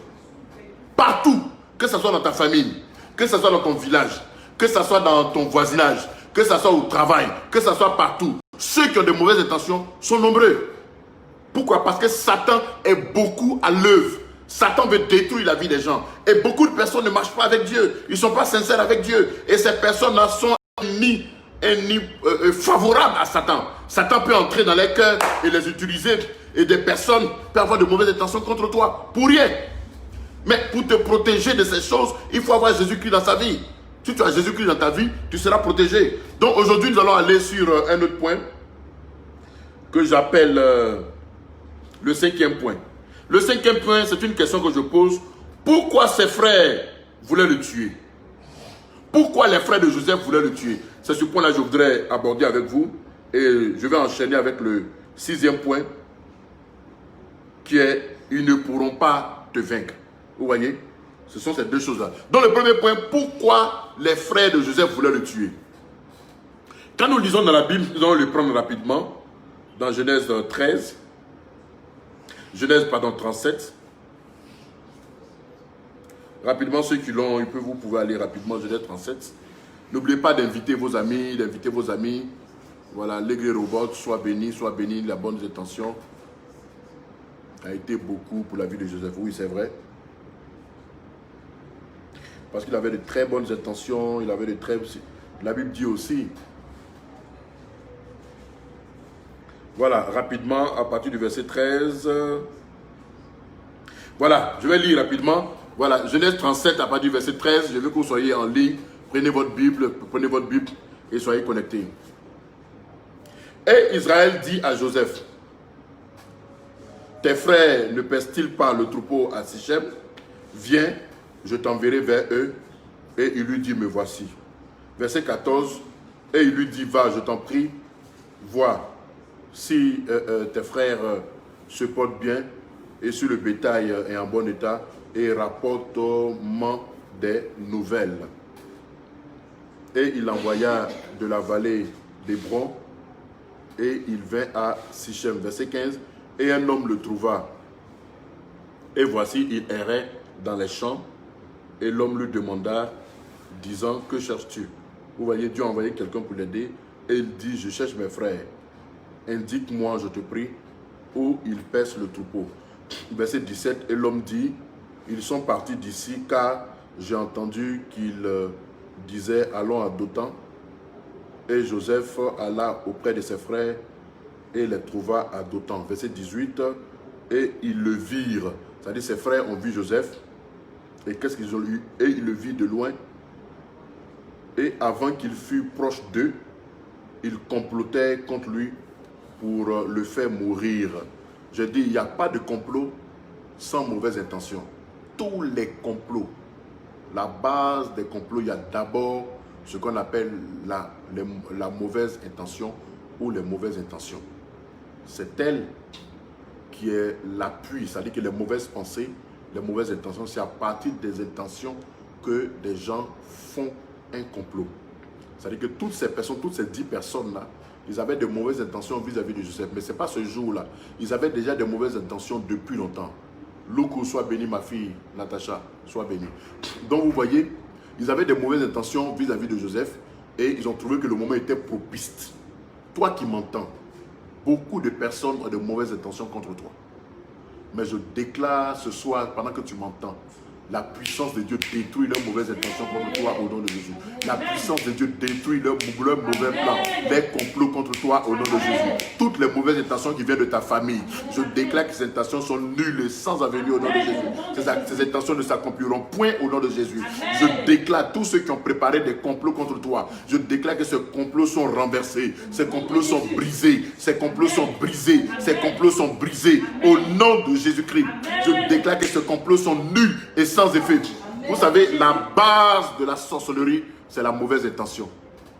Partout, que ce soit dans ta famille, que ce soit dans ton village, que ce soit dans ton voisinage, que ce soit au travail, que ce soit partout, ceux qui ont de mauvaises intentions sont nombreux. Pourquoi? Parce que Satan est beaucoup à l'œuvre. Satan veut détruire la vie des gens. Et beaucoup de personnes ne marchent pas avec Dieu. Ils ne sont pas sincères avec Dieu. Et ces personnes-là sont favorables à Satan. Satan peut entrer dans les cœurs et les utiliser. Et des personnes peuvent avoir de mauvaises intentions contre toi. Pour rien. Mais pour te protéger de ces choses, il faut avoir Jésus-Christ dans sa vie. Si tu as Jésus-Christ dans ta vie, tu seras protégé. Donc aujourd'hui, nous allons aller sur un autre point que j'appelle le 5e point. Le 5e point, c'est une question que je pose. Pourquoi ses frères voulaient le tuer? Pourquoi les frères de Joseph voulaient le tuer? C'est ce point-là que je voudrais aborder avec vous. Et je vais enchaîner avec le 6e point, qui est « Ils ne pourront pas te vaincre ». Vous voyez? Ce sont ces deux choses-là. Donc le premier point, pourquoi les frères de Joseph voulaient le tuer? Quand nous lisons dans la Bible, nous allons le prendre rapidement, dans Genèse 13, Genèse, 37. Rapidement, ceux qui l'ont, vous pouvez aller rapidement, Genèse 37. N'oubliez pas d'inviter vos amis, Voilà, l'église robot, sois béni, la bonne intention a été beaucoup pour la vie de Joseph. Oui, c'est vrai. Parce qu'il avait de très bonnes intentions, la Bible dit aussi. Voilà, rapidement, à partir du verset 13. Voilà, je vais lire rapidement. Voilà, Genèse 37, à partir du verset 13. Je veux que vous soyez en ligne. Prenez votre Bible et soyez connectés. Et Israël dit à Joseph, tes frères ne pèsent-ils pas le troupeau à Sichem? Viens, je t'enverrai vers eux. Et il lui dit, me voici. Verset 14, et il lui dit, va, je t'en prie, vois si tes frères se porte bien et sur le bétail est en bon état et rapporte des nouvelles. Et il envoya de la vallée d'Hébron et il vint à Sichem. Verset 15. Et un homme le trouva. Et voici, il errait dans les champs. Et l'homme lui demanda, disant, que cherches-tu? Vous voyez, Dieu a envoyé quelqu'un pour l'aider. Et il dit, je cherche mes frères. Indique-moi, je te prie, où ils paissent le troupeau. Verset 17. Et l'homme dit, ils sont partis d'ici, car j'ai entendu qu'ils disaient, allons à Dothan. Et Joseph alla auprès de ses frères et les trouva à Dothan. Verset 18. Et ils le virent. C'est-à-dire ses frères ont vu Joseph. Et qu'est-ce qu'ils ont eu? Et ils le virent de loin. Et avant qu'il fût proche d'eux, ils complotaient contre lui pour le faire mourir. Je dis, il n'y a pas de complot sans mauvaise intention. Tous les complots, la base des complots, il y a d'abord ce qu'on appelle la mauvaise intention ou les mauvaises intentions. C'est elle qui est l'appui, c'est-à-dire que les mauvaises pensées, les mauvaises intentions, c'est à partir des intentions que des gens font un complot. C'est-à-dire que toutes ces personnes, toutes ces 10 personnes-là, ils avaient de mauvaises intentions vis-à-vis de Joseph. Mais ce n'est pas ce jour-là. Ils avaient déjà de mauvaises intentions depuis longtemps. Loukou, sois bénie, ma fille, Natacha, sois bénie. Donc vous voyez, ils avaient de mauvaises intentions vis-à-vis de Joseph et ils ont trouvé que le moment était propice. Toi qui m'entends, beaucoup de personnes ont de mauvaises intentions contre toi. Mais je déclare ce soir, pendant que tu m'entends, la puissance de Dieu détruit leurs mauvaises intentions contre toi au nom de Jésus. La puissance de Dieu détruit leurs mauvais plans, les complots contre toi au nom de Jésus. Toutes les mauvaises intentions qui viennent de ta famille, je déclare que ces intentions sont nulles et sans avenir au nom de Jésus. Ces intentions ne s'accompliront point au nom de Jésus. Je déclare tous ceux qui ont préparé des complots contre toi. Je déclare que ces complots sont renversés. Ces complots sont brisés. Ces complots sont brisés. Ces complots sont brisés au nom de Jésus-Christ. Je déclare que ces complots sont nuls et sans effet. Vous savez, la base de la sorcellerie, c'est la mauvaise intention.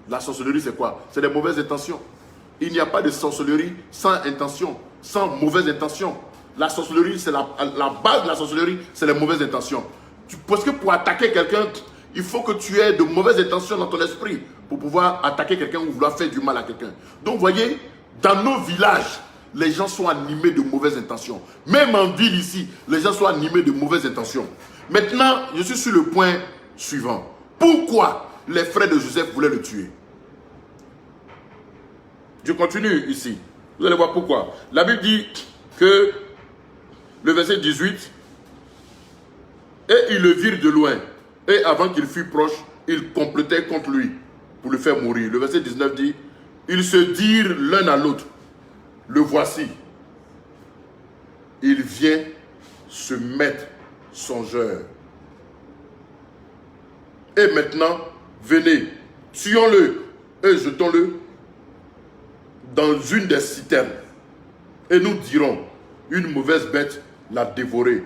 La sorcellerie, c'est quoi? C'est des mauvaises intentions. Il n'y a pas de sorcellerie sans intention, sans mauvaise intention. La sorcellerie, c'est la base de la sorcellerie, c'est les mauvaises intentions. Parce que pour attaquer quelqu'un, il faut que tu aies de mauvaises intentions dans ton esprit pour pouvoir attaquer quelqu'un ou vouloir faire du mal à quelqu'un. Donc, vous voyez, dans nos villages, les gens sont animés de mauvaises intentions. Même en ville ici, les gens sont animés de mauvaises intentions. Maintenant, je suis sur le point suivant. Pourquoi les frères de Joseph voulaient le tuer? Je continue ici. Vous allez voir pourquoi. La Bible dit que le verset 18, et ils le virent de loin. Et avant qu'il fût proche, ils complotaient contre lui pour le faire mourir. Le verset 19 dit, ils se dirent l'un à l'autre, le voici. Il vient se mettre songeur. Et maintenant, venez, tuons-le et jetons-le dans une des citernes. Et nous dirons, une mauvaise bête l'a dévoré.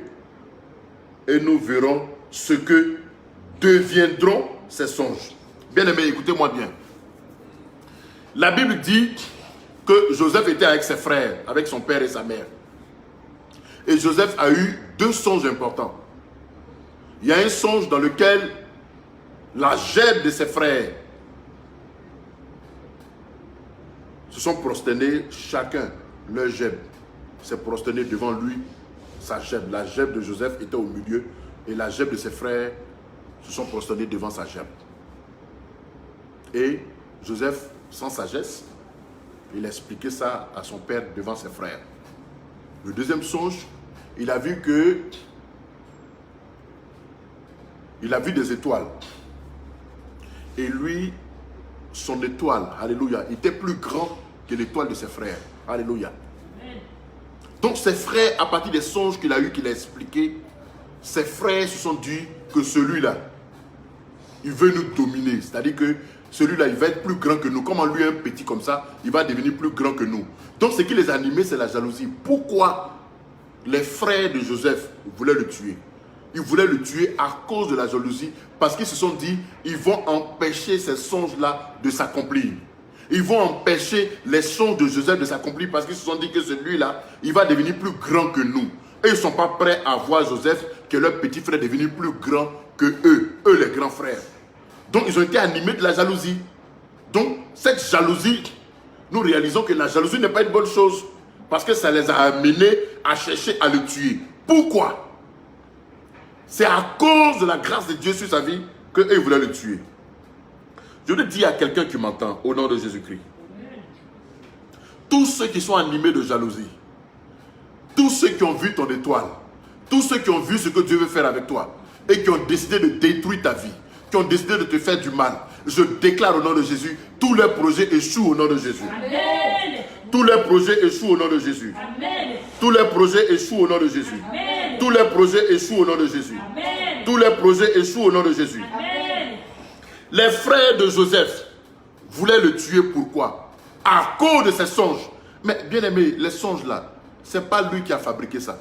Et nous verrons ce que deviendront ces songes. Bien-aimés, écoutez-moi bien. La Bible dit que Joseph était avec ses frères, avec son père et sa mère. Et Joseph a eu 2 songes importants. Il y a un songe dans lequel la gêne de ses frères se sont prosternés, chacun leur gêne s'est prosterné devant lui, sa gêne. La gêne de Joseph était au milieu et la gêne de ses frères se sont prosternés devant sa gêne. Et Joseph, sans sagesse, il a expliqué ça à son père devant ses frères. Le deuxième songe, il a vu que il a vu des étoiles. Et lui, son étoile, alléluia, était plus grand que l'étoile de ses frères. Alléluia. Donc ses frères, à partir des songes qu'il a eu, qu'il a expliqué, ses frères se sont dit que celui-là, il veut nous dominer. C'est-à-dire que celui-là, il va être plus grand que nous. Comme en lui un petit comme ça, il va devenir plus grand que nous. Donc ce qui les animait, c'est la jalousie. Pourquoi les frères de Joseph voulaient le tuer? Ils voulaient le tuer à cause de la jalousie, parce qu'ils se sont dit, ils vont empêcher ces songes-là de s'accomplir. Ils vont empêcher les songes de Joseph de s'accomplir parce qu'ils se sont dit que celui-là, il va devenir plus grand que nous. Et ils ne sont pas prêts à voir Joseph, que leur petit frère est devenu plus grand que eux les grands frères. Donc ils ont été animés de la jalousie. Donc cette jalousie, nous réalisons que la jalousie n'est pas une bonne chose. Parce que ça les a amenés à chercher à le tuer. Pourquoi? C'est à cause de la grâce de Dieu sur sa vie qu'eux voulaient le tuer. Je le dis à quelqu'un qui m'entend au nom de Jésus-Christ. Tous ceux qui sont animés de jalousie, tous ceux qui ont vu ton étoile, tous ceux qui ont vu ce que Dieu veut faire avec toi et qui ont décidé de détruire ta vie, qui ont décidé de te faire du mal, je déclare au nom de Jésus, tous leurs projets échouent au nom de Jésus. Amen. Tous leurs projets échouent au nom de Jésus. Amen. Tous leurs projets échouent au nom de Jésus. Amen. Tous leurs projets échouent au nom de Jésus. Amen. Tous leurs projets échouent au nom de Jésus. Amen. Les frères de Joseph voulaient le tuer. Pourquoi? À cause de ses songes. Mais bien aimé, les songes là, ce n'est pas lui qui a fabriqué ça.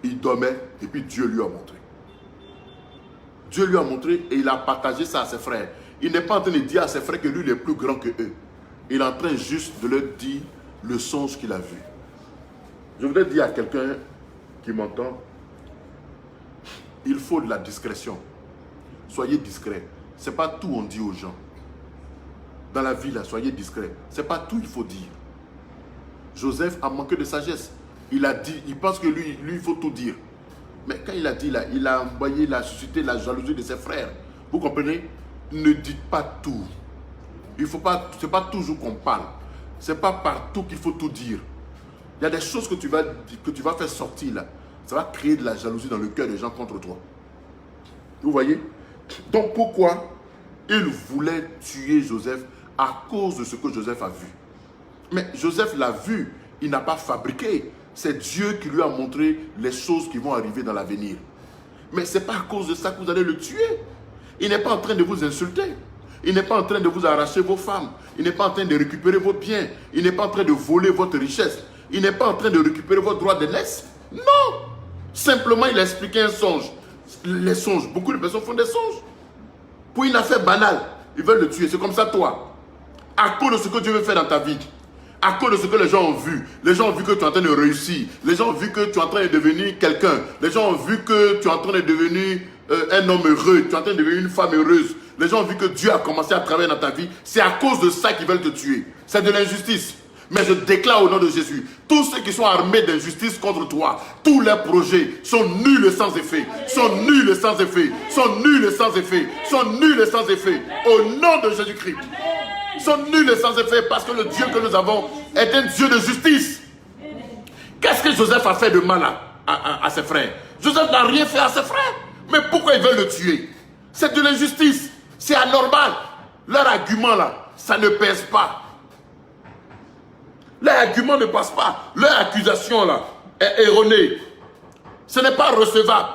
Il dormait et puis Dieu lui a montré. Dieu lui a montré et il a partagé ça à ses frères. Il n'est pas en train de dire à ses frères que lui il est plus grand que eux. Il est en train juste de leur dire le songe qu'il a vu. Je voudrais dire à quelqu'un qui m'entend, il faut de la discrétion. Soyez discret. Ce n'est pas tout on dit aux gens. Dans la vie, là, soyez discret. Ce n'est pas tout il faut dire. Joseph a manqué de sagesse. Il a dit, il pense que lui il faut tout dire. Mais quand il a dit là, il a envoyé, il a suscité la jalousie de ses frères. Vous comprenez? Ne dites pas tout. Il faut pas, c'est pas toujours qu'on parle. C'est pas partout qu'il faut tout dire. Il y a des choses que tu vas faire sortir là. Ça va créer de la jalousie dans le cœur des gens contre toi. Vous voyez? Donc pourquoi il voulait tuer Joseph? À cause de ce que Joseph a vu. Mais Joseph l'a vu, il n'a pas fabriqué. C'est Dieu qui lui a montré les choses qui vont arriver dans l'avenir. Mais ce n'est pas à cause de ça que vous allez le tuer. Il n'est pas en train de vous insulter. Il n'est pas en train de vous arracher vos femmes. Il n'est pas en train de récupérer vos biens. Il n'est pas en train de voler votre richesse. Il n'est pas en train de récupérer votre droit d'aînesse. Non. Simplement, il a expliqué un songe. Les songes, beaucoup de personnes font des songes. Pour une affaire banale, ils veulent le tuer. C'est comme ça toi. À cause de ce que Dieu veut faire dans ta vie. À cause de ce que les gens ont vu. Les gens ont vu que tu es en train de réussir. Les gens ont vu que tu es en train de devenir quelqu'un. Les gens ont vu que tu es en train de devenir un homme heureux. Tu es en train de devenir une femme heureuse. Les gens ont vu que Dieu a commencé à travailler dans ta vie. C'est à cause de ça qu'ils veulent te tuer. C'est de l'injustice. Mais je déclare au nom de Jésus, tous ceux qui sont armés d'injustice contre toi, tous leurs projets sont nuls et sans effet. Sont nuls et sans effet. Sont nuls et sans effet. Sont nuls et sans effet. Au nom de Jésus-Christ. Sont nuls et sans effet parce que le Dieu que nous avons est un Dieu de justice. Qu'est-ce que Joseph a fait de mal à ses frères? Joseph n'a rien fait à ses frères. Mais pourquoi ils veulent le tuer? C'est de l'injustice. C'est anormal. Leur argument là, ça ne pèse pas. Leur argument ne passe pas. Leur accusation là est erronée. Ce n'est pas recevable.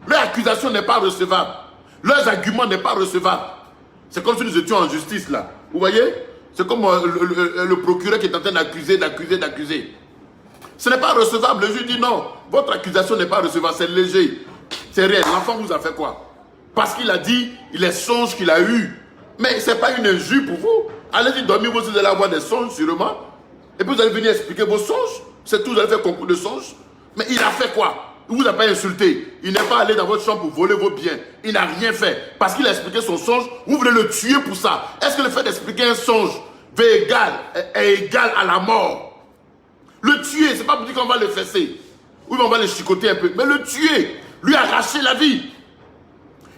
Leur accusation n'est pas recevable. Leurs arguments n'est pas recevable. C'est comme si nous étions en justice là. Vous voyez? C'est comme le procureur qui est en train d'accuser. Ce n'est pas recevable. Le juge dit non. Votre accusation n'est pas recevable. C'est léger. C'est réel. L'enfant vous a fait quoi? Parce qu'il a dit les songes qu'il a eus. Mais ce n'est pas une injure pour vous. Allez-y dormir, vous allez avoir des songes sûrement. Et puis vous allez venir expliquer vos songes. C'est tout, vous allez faire concours de songes. Mais il a fait quoi? Il ne vous a pas insulté. Il n'est pas allé dans votre chambre pour voler vos biens. Il n'a rien fait. Parce qu'il a expliqué son songe, vous voulez le tuer pour ça. Est-ce que le fait d'expliquer un songe est égal à la mort? Le tuer, ce n'est pas pour dire qu'on va le fesser. Ou on va le chicoter un peu. Mais le tuer, lui arracher la vie.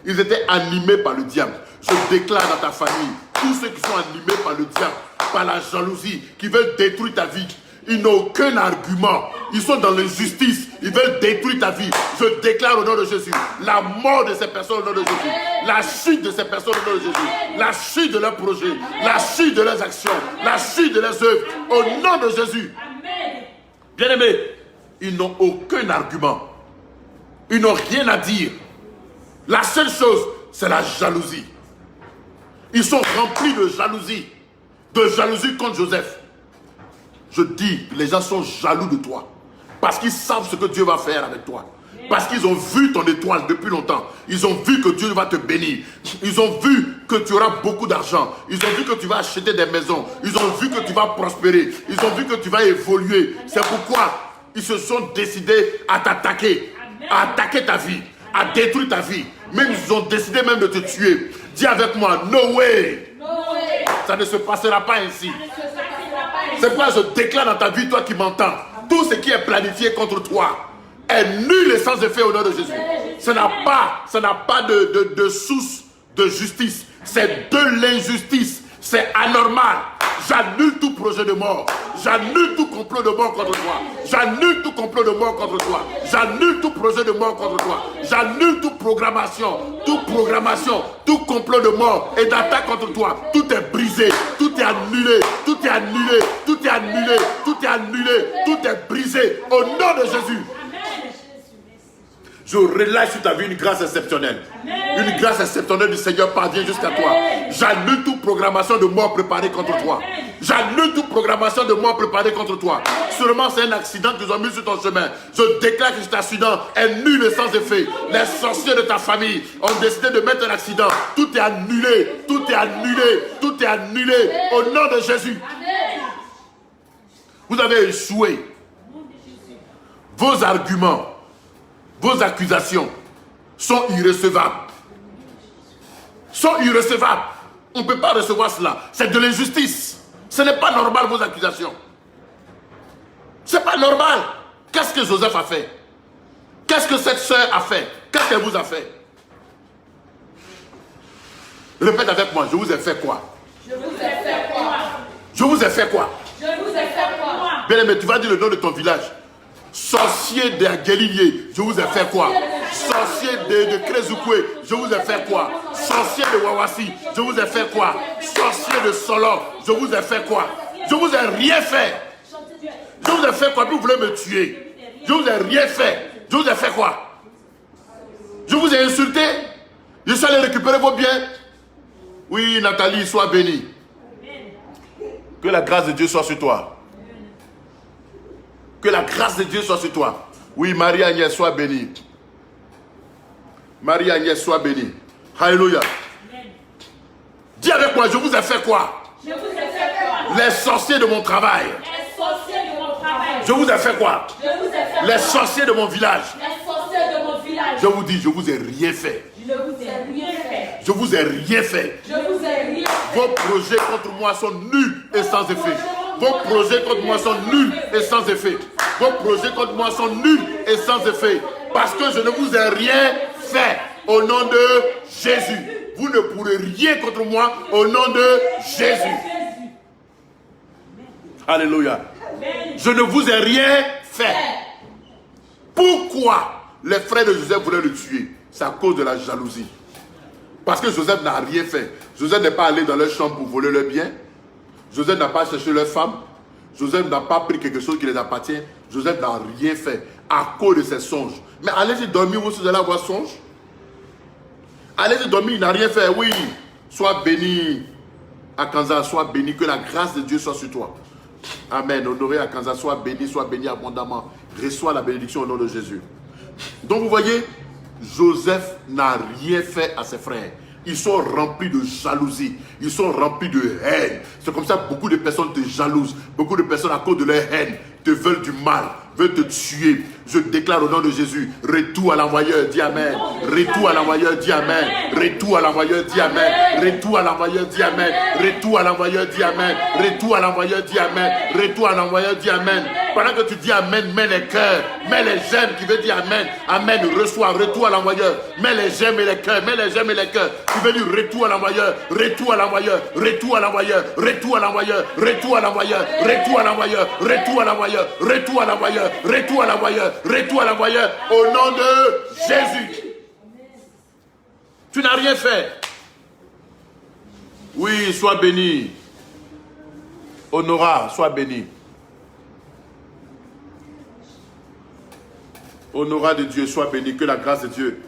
Ils étaient animés par le diable. Je déclare dans ta famille, tous ceux qui sont animés par le diable, par la jalousie, qui veulent détruire ta vie, ils n'ont aucun argument. Ils sont dans l'injustice. Ils veulent détruire ta vie. Je déclare au nom de Jésus la mort de ces personnes au nom de Jésus. La chute de ces personnes au nom de Jésus. La chute de leurs projets. La chute de leurs actions. La chute de leurs œuvres. Au nom de Jésus. Bien-aimés, ils n'ont aucun argument. Ils n'ont rien à dire. La seule chose, c'est la jalousie. Ils sont remplis de jalousie. De jalousie contre Joseph. Je dis, les gens sont jaloux de toi. Parce qu'ils savent ce que Dieu va faire avec toi. Parce qu'ils ont vu ton étoile depuis longtemps. Ils ont vu que Dieu va te bénir. Ils ont vu que tu auras beaucoup d'argent. Ils ont vu que tu vas acheter des maisons. Ils ont vu que tu vas prospérer. Ils ont vu que tu vas évoluer. C'est pourquoi ils se sont décidés à t'attaquer. À attaquer ta vie. À détruire ta vie. Même ils ont décidé même de te tuer. Dis avec moi, no way. Ça ne se passera pas ainsi. C'est pourquoi je déclare dans ta vie, toi qui m'entends, tout ce qui est planifié contre toi est nul et sans effet au nom de Jésus. Ça n'a pas de source de justice. C'est de l'injustice. C'est anormal. J'annule tout projet de mort. J'annule tout complot de mort contre toi. J'annule tout complot de mort contre toi. J'annule tout projet de mort contre toi. J'annule toute programmation, tout complot de mort et d'attaque contre toi. Tout est brisé, tout est annulé, tout est annulé, tout est annulé, tout est annulé, tout est brisé au nom de Jésus. Je relâche sur ta vie une grâce exceptionnelle. Amen. Une grâce exceptionnelle du Seigneur parvient jusqu'à toi. J'annule toute programmation de mort préparée contre toi. J'annule toute programmation de mort préparée contre toi. Seulement c'est un accident qu'ils ont mis sur ton chemin. Je déclare que cet accident est nul et sans effet. Les sorciers de ta famille ont décidé de mettre un accident. Tout est annulé. Tout est annulé. Tout est annulé. Au nom de Jésus. Vous avez échoué. Vos arguments, vos accusations sont irrecevables. Sont irrecevables. On ne peut pas recevoir cela. C'est de l'injustice. Ce n'est pas normal vos accusations. Ce n'est pas normal. Qu'est-ce que Joseph a fait? Qu'est-ce que cette soeur a fait? Qu'est-ce qu'elle vous a fait? Répète avec moi. Je vous ai fait quoi? Je vous ai fait quoi? Je vous ai fait quoi? Je vous ai fait quoi? Bien aimé, tu vas dire le nom de ton village. Sorcier de Guélilier, je vous ai fait quoi? Sorcier de Krezukwe, je vous ai fait quoi? Sorcier de Wawasi, je vous ai fait quoi? Sorcier de Solo, je vous ai fait quoi? Je vous ai rien fait. Je vous ai fait quoi? Vous voulez me tuer? Je vous ai rien fait. Je vous ai fait quoi? Je vous ai insulté? Je suis allé récupérer vos biens? Oui, Nathalie, sois bénie. Que la grâce de Dieu soit sur toi. Que la grâce de Dieu soit sur toi. Oui, Marie-Agnès, sois bénie. Marie-Agnès, sois bénie. Alléluia. Dis avec moi, je vous ai fait quoi? Je vous ai fait quoi? Les sorciers de mon travail. Les sorciers de mon travail. Je vous ai fait quoi? Je vous ai fait Les sorciers de mon village. Les sorciers de mon village. Je vous dis, je vous ai rien fait. Je vous ai rien fait. Je vous ai rien fait. Je vous ai rien fait. Vos projets contre moi sont nuls et sans effet. Vos projets contre moi sont nuls et sans effet. Vos projets contre moi sont nuls et sans effet. Parce que je ne vous ai rien fait. Au nom de Jésus. Vous ne pourrez rien contre moi au nom de Jésus. Alléluia. Je ne vous ai rien fait. Pourquoi les frères de Joseph voulaient le tuer? C'est à cause de la jalousie. Parce que Joseph n'a rien fait. Joseph n'est pas allé dans leur chambre pour voler leurs biens. Joseph n'a pas cherché leur femme. Joseph n'a pas pris quelque chose qui les appartient. Joseph n'a rien fait à cause de ses songes. Mais allez-y dormir, vous allez avoir songe. Allez-y dormir, il n'a rien fait. Oui, sois béni à Kansas, sois béni, que la grâce de Dieu soit sur toi. Amen. Honoré à Kansas, sois béni abondamment. Reçois la bénédiction au nom de Jésus. Donc vous voyez, Joseph n'a rien fait à ses frères. Ils sont remplis de jalousie. Ils sont remplis de haine. C'est comme ça que beaucoup de personnes te jalousent. Beaucoup de personnes, à cause de leur haine, te veulent du mal, veulent te tuer. Je déclare au nom de Jésus, retour à l'envoyeur, dis Amen. Retour à l'envoyeur, dis Amen. Retour à l'envoyeur, dis Amen. Retour à l'envoyeur, dis Amen. Retour à l'envoyeur, dis Amen. Retour à l'envoyeur, dis Amen. Retour à l'envoyeur, dis Amen. Pendant que tu dis Amen, mets les cœurs, mets les j'aime qui veut dire Amen. Amen, reçois, retour à l'envoyeur. Mets les j'aime et les cœurs, mets les j'aime et les cœurs. Tu veux dire retour à l'envoyeur, retour à l'envoyeur, retour à l'envoyeur, retour à l'envoyeur, retour à l'envoyeur, retour à l'envoyeur, retour à l'envoyeur, retour à l'envoyeur, retour à l'envoyeur, retour à l'envoyeur, au nom de Jésus. Tu n'as rien fait. Oui, sois béni. Honora, sois béni. Honora de Dieu, sois béni. Que la grâce de Dieu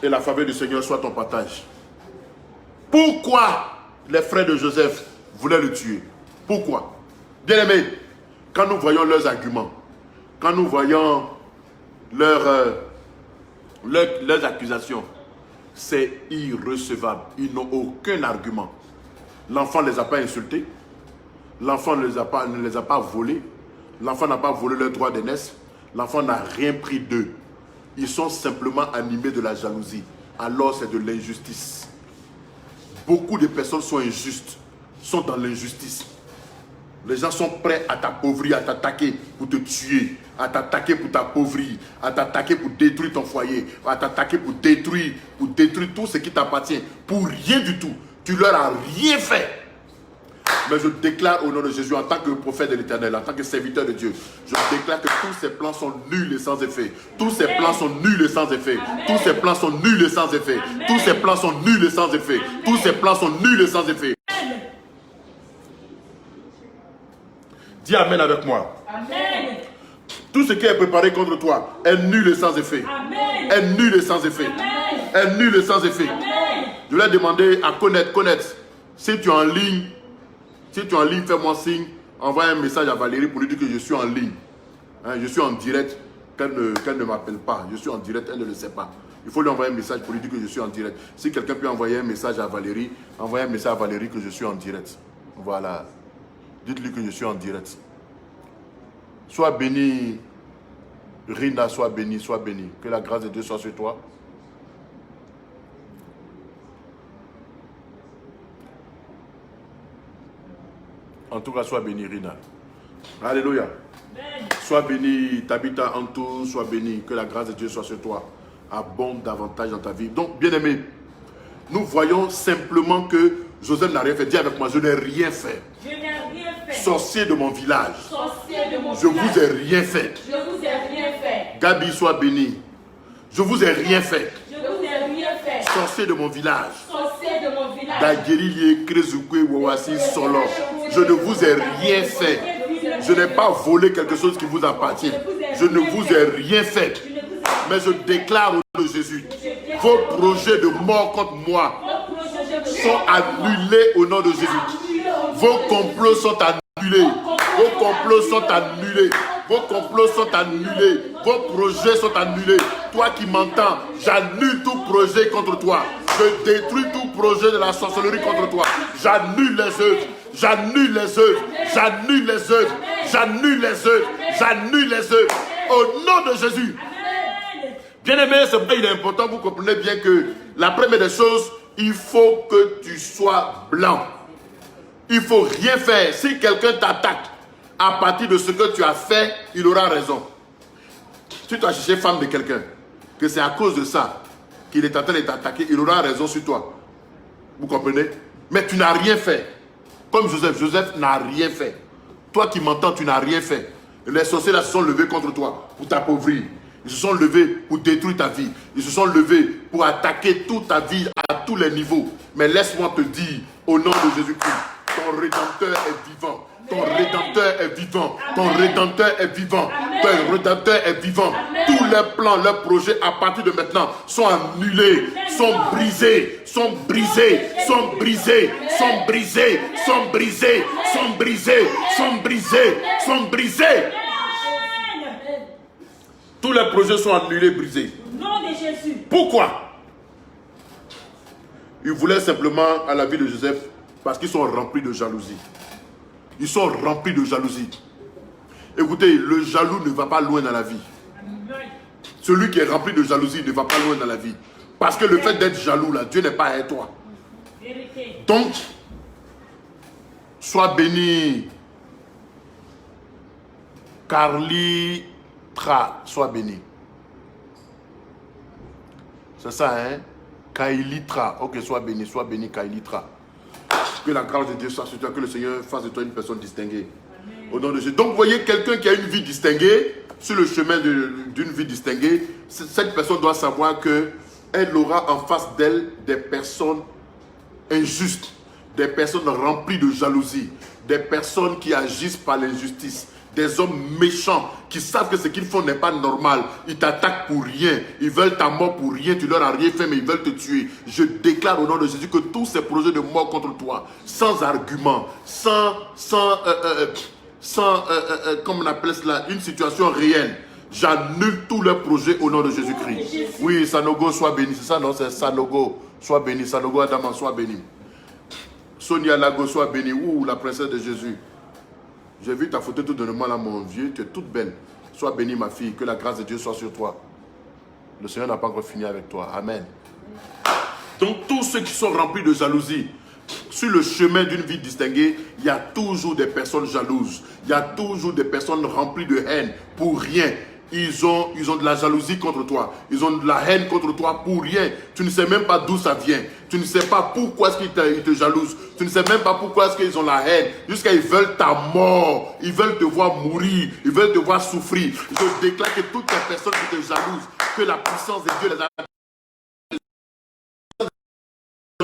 et la faveur du Seigneur soient ton partage. Pourquoi les frères de Joseph voulaient le tuer? Pourquoi? Bien aimé, quand nous voyons leurs arguments, quand nous voyons leurs accusations, c'est irrecevable. Ils n'ont aucun argument. L'enfant ne les a pas insultés. L'enfant ne les a pas volés. L'enfant n'a pas volé leur droit d'aînesse. L'enfant n'a rien pris d'eux. Ils sont simplement animés de la jalousie. Alors c'est de l'injustice. Beaucoup de personnes sont injustes, sont dans l'injustice. Les gens sont prêts à t'appauvrir, à t'attaquer pour te tuer, à t'attaquer pour t'appauvrir, à t'attaquer pour détruire ton foyer, à t'attaquer pour détruire tout ce qui t'appartient. Pour rien du tout. Tu leur as rien fait. Mais je déclare au nom de Jésus, en tant que prophète de l'Éternel, en tant que serviteur de Dieu, je déclare que tous ces plans sont nuls et sans effet. Tous ces plans sont nuls et sans effet. Tous ces plans sont nuls et sans effet. Tous ces plans sont nuls et sans effet. Tous ces plans sont nuls et sans effet. Dis Amen avec moi. Amen. Tout ce qui est préparé contre toi est nul et sans effet. Amen. Est nul et sans effet. Amen. Est nul et sans effet. Amen. Je vais demander à connaître. Si tu es en ligne, fais-moi signe. Envoie un message à Valérie pour lui dire que je suis en ligne. Hein, je suis en direct. Qu'elle ne m'appelle pas. Je suis en direct, elle ne le sait pas. Il faut lui envoyer un message pour lui dire que je suis en direct. Si quelqu'un peut envoyer un message à Valérie, envoyez un message à Valérie que je suis en direct. Voilà. Dites-lui que je suis en direct. Sois béni, Rina, sois béni, sois béni. Que la grâce de Dieu soit sur toi. En tout cas, sois béni, Rina. Alléluia. Amen. Sois béni, Tabitha Antou, sois béni. Que la grâce de Dieu soit sur toi. Abonde davantage dans ta vie. Donc, bien-aimé, nous voyons simplement que Joseph n'a rien fait. Dis avec moi, je n'ai rien fait. Je n'ai rien fait. Sorcier de mon village, Sorcier de mon je village. vous ai rien fait. Je vous ai rien fait. Gabi, sois béni. Je vous ai rien fait. Je vous ai rien fait. Sorcier de mon village. Sorcier de mon village. Dagerilie, Krezukwe, Wawasi, Solo. Je ne vous ai rien fait. Je n'ai pas volé quelque chose qui vous appartient. Je ne vous ai rien fait. Mais je déclare au nom de Jésus, vos projets de mort contre moi sont annulés au nom de Jésus. Vos complots sont annulés. Vos complots sont annulés. Vos complots sont annulés. Vos projets sont annulés. Toi qui m'entends, j'annule tout projet contre toi. Je détruis tout projet de la sorcellerie contre toi. J'annule les œuvres. J'annule les œuvres. J'annule les œuvres. J'annule les œuvres. J'annule les œuvres. Au nom de Jésus. Bien-aimé, c'est vrai, il est important, vous comprenez bien que la première des choses, il faut que tu sois blanc. Il ne faut rien faire. Si quelqu'un t'attaque à partir de ce que tu as fait, il aura raison. Si tu as cherché femme de quelqu'un, que c'est à cause de ça qu'il est en train de t'attaquer, il aura raison sur toi. Vous comprenez? Mais tu n'as rien fait. Comme Joseph. Joseph n'a rien fait. Toi qui m'entends, tu n'as rien fait. Les sorciers là se sont levés contre toi pour t'appauvrir. Ils se sont levés pour détruire ta vie. Ils se sont levés pour attaquer toute ta vie à tous les niveaux. Mais laisse-moi te dire, au nom de Jésus-Christ, ton Rédempteur est vivant. Ton Rédempteur est vivant. Ton Rédempteur est vivant. Ton Rédempteur est vivant. Tous leurs plans, leurs projets à partir de maintenant sont annulés, sont brisés, sont brisés, sont brisés, sont brisés, sont brisés, sont brisés, sont brisés, sont brisés. Tous les projets sont annulés, brisés. Au nom de Jésus. Pourquoi? Ils voulaient simplement à la vie de Joseph parce qu'ils sont remplis de jalousie. Ils sont remplis de jalousie. Écoutez, le jaloux ne va pas loin dans la vie. Celui qui est rempli de jalousie ne va pas loin dans la vie. Parce que le fait d'être jaloux, là, Dieu n'est pas avec toi. Donc, sois béni. Carly Tra, sois béni. C'est ça, hein? Kailitra. Ok, sois béni, Kailitra. Que la grâce de Dieu soit sur toi, que le Seigneur fasse de toi une personne distinguée. Au nom de Jésus. Donc, vous voyez, quelqu'un qui a une vie distinguée, sur le chemin d'une vie distinguée, cette personne doit savoir qu'elle aura en face d'elle des personnes injustes, des personnes remplies de jalousie, des personnes qui agissent par l'injustice, des hommes méchants qui savent que ce qu'ils font n'est pas normal. Ils t'attaquent pour rien. Ils veulent ta mort pour rien. Tu leur as rien fait, mais ils veulent te tuer. Je déclare au nom de Jésus que tous ces projets de mort contre toi, sans argument, sans comment on appelle cela, une situation réelle, J'annule tous leurs projets au nom de Jésus-Christ. Oui, Sanogo, sois béni. C'est ça, non? C'est Sanogo. Sois béni. Sanogo Adama, sois béni. Sonia Lago, sois béni. Ouh, la princesse de Jésus. J'ai vu ta photo tout de moi là, mon vieux. Tu es toute belle. Sois bénie, ma fille. Que la grâce de Dieu soit sur toi. Le Seigneur n'a pas encore fini avec toi. Amen. Donc, tous ceux qui sont remplis de jalousie, sur le chemin d'une vie distinguée, il y a toujours des personnes jalouses. Il y a toujours des personnes remplies de haine pour rien. Ils ont de la jalousie contre toi. Ils ont de la haine contre toi pour rien. Tu ne sais même pas d'où ça vient. Tu ne sais pas pourquoi est-ce qu'ils te jalousent. Tu ne sais même pas pourquoi est-ce qu'ils ont la haine. Jusqu'à ils veulent ta mort. Ils veulent te voir mourir. Ils veulent te voir souffrir. Je déclare que toutes les personnes qui te jalousent, que la puissance de Dieu les a...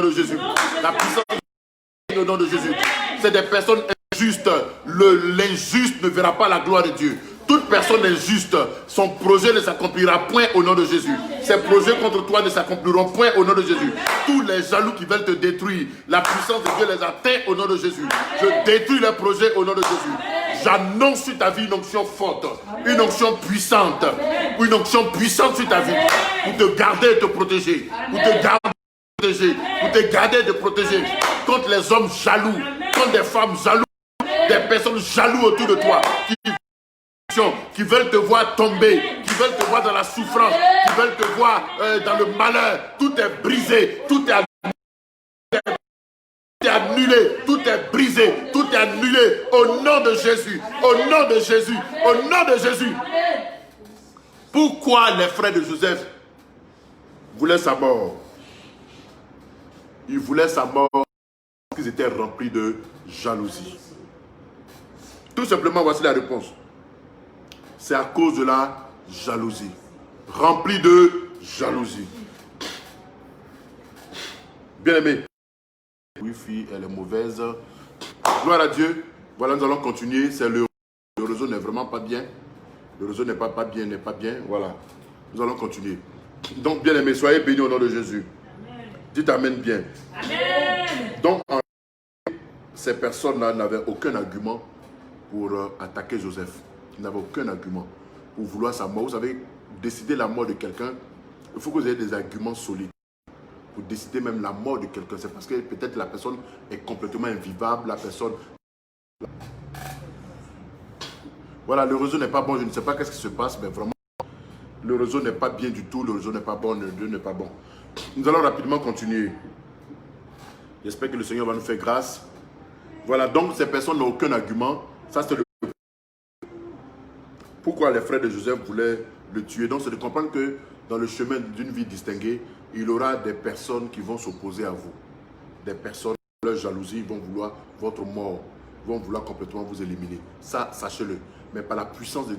de Jésus. La puissance au nom de Jésus. C'est des personnes injustes. L'injuste ne verra pas la gloire de Dieu. Toute personne injuste, son projet ne s'accomplira point au nom de Jésus. Ses projets contre toi ne s'accompliront point au nom de Jésus. Tous les jaloux qui veulent te détruire, la puissance de Dieu les atteint au nom de Jésus. Je détruis leurs projets au nom de Jésus. J'annonce sur ta vie une onction forte, une onction puissante, une onction puissante sur ta vie pour te garder et te protéger, pour te garder et te protéger contre les hommes jaloux, contre des femmes jalouses, des personnes jalouses autour de toi qui veulent te voir tomber, qui veulent te voir dans la souffrance, qui veulent te voir dans le malheur. Tout est brisé, tout est annulé, tout est brisé, tout est annulé au nom de Jésus, au nom de Jésus, au nom de Jésus. Pourquoi les frères de Joseph voulaient sa mort? Ils voulaient sa mort parce qu'ils étaient remplis de jalousie. Tout simplement, voici la réponse. C'est à cause de la jalousie. Rempli de jalousie. Bien-aimé. Wi-Fi, elle est mauvaise. Gloire à Dieu. Voilà, nous allons continuer. C'est le réseau n'est vraiment pas bien. Le réseau n'est pas bien, n'est pas bien. Voilà. Nous allons continuer. Donc, bien-aimé, soyez bénis au nom de Jésus. Dites Amen bien. Amen. Donc, ces personnes-là n'avaient aucun argument pour attaquer Joseph. Ils n'avaient aucun argument pour vouloir sa mort. Vous savez, décider la mort de quelqu'un, il faut que vous ayez des arguments solides. Pour décider même la mort de quelqu'un, c'est parce que peut-être la personne est complètement invivable, la personne... Voilà, le réseau n'est pas bon, je ne sais pas qu'est-ce qui se passe, mais vraiment, le réseau n'est pas bien du tout, le réseau n'est pas bon, le Dieu n'est pas bon. Nous allons rapidement continuer. J'espère que le Seigneur va nous faire grâce. Voilà, donc ces personnes n'ont aucun argument. Ça, c'est le... Pourquoi les frères de Joseph voulaient le tuer? Donc, c'est de comprendre que dans le chemin d'une vie distinguée, il y aura des personnes qui vont s'opposer à vous. Des personnes, leur jalousie, vont vouloir votre mort, vont vouloir complètement vous éliminer. Ça, sachez-le. Mais par la puissance de Dieu,